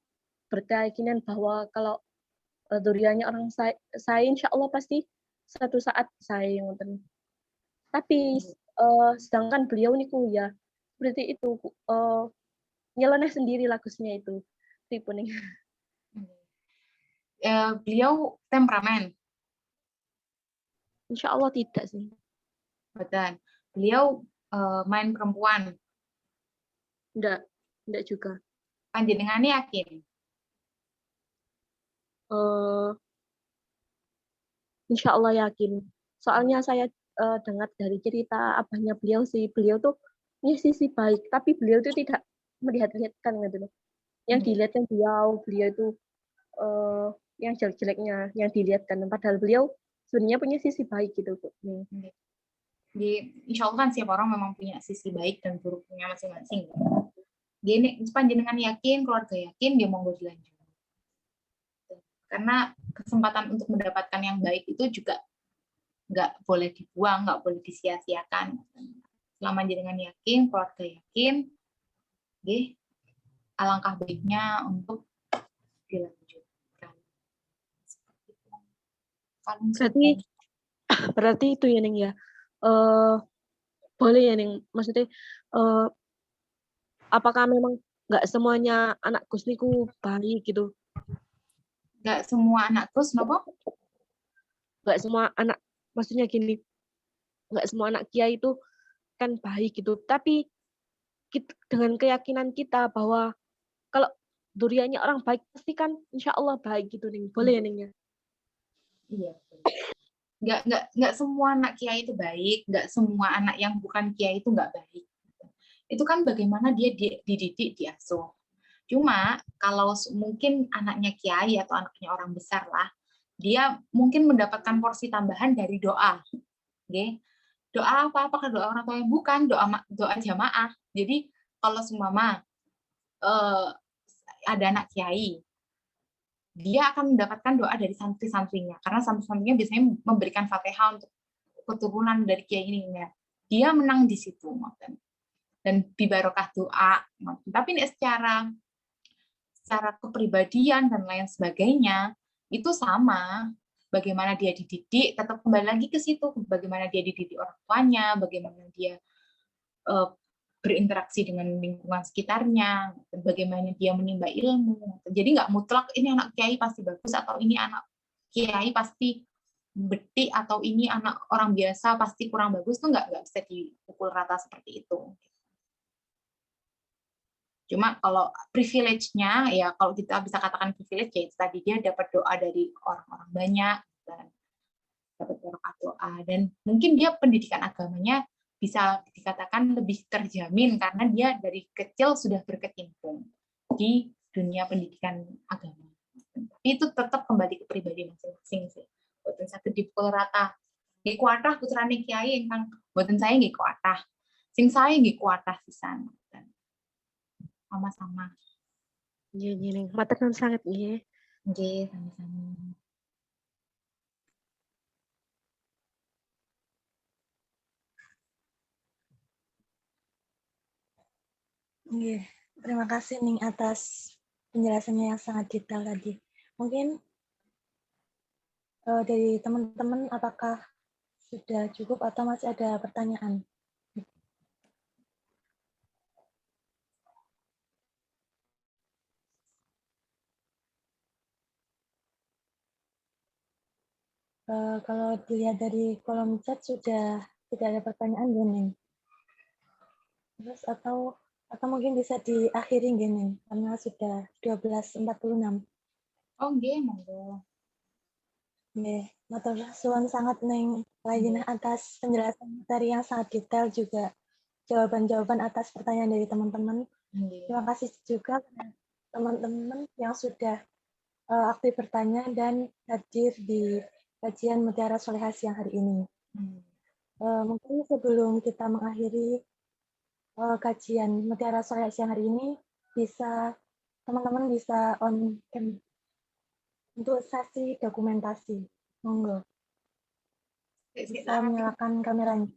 berkeyakinan bahwa kalau dzurriyyahnya orang saya insya Allah pasti satu saat saya ngoten. Tapi sedangkan beliau niku ya seperti itu nyeleneh sendiri lagusnya itu. Pripun ning. Beliau temperamen. Insya Allah tidak sih. Betul. Beliau main perempuan. Enggak juga. Panjenengannya yakin? Insya Allah yakin. Soalnya saya dengar dari cerita abahnya beliau sih, beliau tuh punya sisi baik, tapi beliau itu tidak melihat-lihatkan gitu loh. Yang dilihatkan beliau itu yang jelek-jeleknya yang dilihatkan, padahal beliau sebenarnya punya sisi baik gitu. Insya Allah kan setiap orang memang punya sisi baik dan buruknya masing-masing. Gini, panjenengan yakin, keluarga yakin, dia monggo dilanjut. Karena kesempatan untuk mendapatkan yang baik itu juga nggak boleh dibuang, nggak boleh disia-siakan. Selama jenengan yakin, keluarga yakin, alangkah baiknya untuk dilanjutkan. Berarti itu ya Ning ya. Boleh ya Ning. Maksudnya apakah memang nggak semuanya anak Gus niku baik gitu? Nggak semua anak Gus, kenapa? Nggak semua anak, maksudnya gini, nggak semua anak kiai itu kan baik gitu. Tapi dengan keyakinan kita bahwa kalau duriannya orang baik pasti kan insya Allah baik gitu nih. Boleh ya Ning ya? Iya. Nggak semua anak kiai itu baik, nggak semua anak yang bukan kiai itu nggak baik. Itu kan bagaimana dia dididik, diasuh. Cuma kalau mungkin anaknya kiai atau anaknya orang besar lah, dia mungkin mendapatkan porsi tambahan dari doa. Okay? Doa apa? Apakah doa orang tua yang bukan? Doa jamaah. Jadi kalau seumpama ada anak kiai, dia akan mendapatkan doa dari santri-santrinya. Karena santri-santrinya biasanya memberikan Fatihah untuk keturunan dari kiai ini. Dia menang di situ. Dan bibarokah doa. Tapi ini secara kepribadian dan lain sebagainya, itu sama. Bagaimana dia dididik, tetap kembali lagi ke situ. Bagaimana dia dididik orang tuanya, bagaimana dia berinteraksi dengan lingkungan sekitarnya, bagaimana dia menimba ilmu. Jadi nggak mutlak ini anak kiai pasti bagus, atau ini anak kiai pasti betik, atau ini anak orang biasa pasti kurang bagus, tuh nggak bisa dipukul rata seperti itu. Cuma kalau privilege-nya, ya kalau kita bisa katakan privilege, ya tadi dia dapat doa dari orang-orang banyak, dan dapat doa, dan mungkin dia pendidikan agamanya bisa dikatakan lebih terjamin karena dia dari kecil sudah berkecimpung di dunia pendidikan agama. Tapi itu tetap kembali ke pribadi masing-masing sih. Buatan satu dipukul rata. Nggih kuatah putrane kiai ingkang buatan saya nggih kuatah. Sing saya nggih kuatah pisan. Sama-sama. Nggih Ning, matur nuwun sanget nggih. Nggih, sama-sama. Nggih, terima kasih Ning atas penjelasannya yang sangat detail tadi. Mungkin dari teman-teman apakah sudah cukup atau masih ada pertanyaan? Kalau dilihat dari kolom chat sudah tidak ada pertanyaan, Ning. Terus atau mungkin bisa diakhiri gini karena sudah 12.46. Oh nggih, monggo. Nggih, matur suwun sangat Ning Lainah atas penjelasan materi yang sangat detail, juga jawaban-jawaban atas pertanyaan dari teman-teman. Terima kasih juga teman-teman yang sudah aktif bertanya dan hadir di kajian Mutiara Sholihah siang hari ini. Mungkin sebelum kita mengakhiri kajian Mutiara Sholihah siang hari ini, teman-teman bisa on cam untuk sesi dokumentasi. Monggo. Bisa menyalakan kameranya.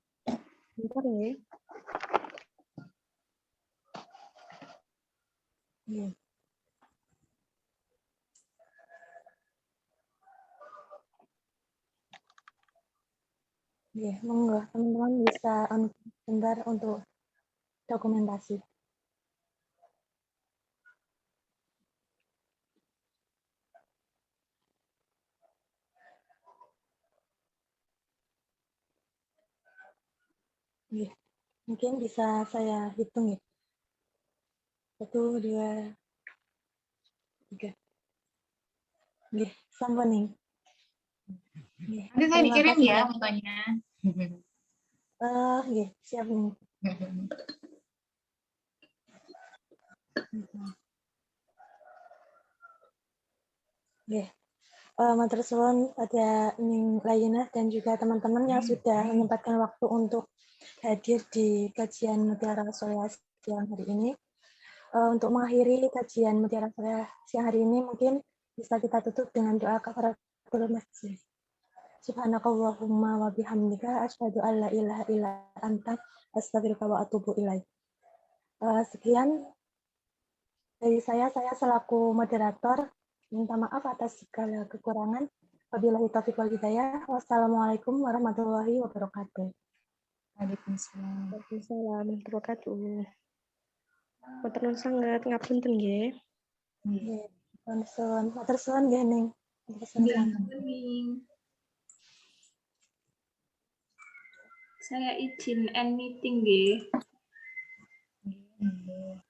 Bentar ya. Iya. Iya, monggo. Teman-teman bisa on sebentar untuk dokumentasi. Iya. Mungkin bisa saya hitung ya. 1, 2, 3. Iya, sampun nih. Nanti saya dikirim ya fotonya. Iya, siap nih. Iya. Matur suwun pada Ning Lainah dan juga teman-teman yang sudah menyempatkan waktu untuk hadir di kajian Mutiara Sholihah siang hari ini. Untuk mengakhiri kajian Mutiara Sholihah siang hari ini, mungkin bisa kita tutup dengan doa kafaratul masjid. Subhanakallahumma wa bihamdika asyhadu an la ilaha illa anta astaghfiruka wa atubu ilaik. Sekian dari saya selaku moderator minta maaf atas segala kekurangan. Wabillahi taufiq wal hidayah. Wassalamualaikum warahmatullahi wabarakatuh. Waalaikumsalam. Waalaikumsalam warahmatullahi wabarakatuh. Matur nuwun sanget, ngapunten nggih. Nggih, matur suwun nggih Ning. Saya izin end meeting nggih. Hmm.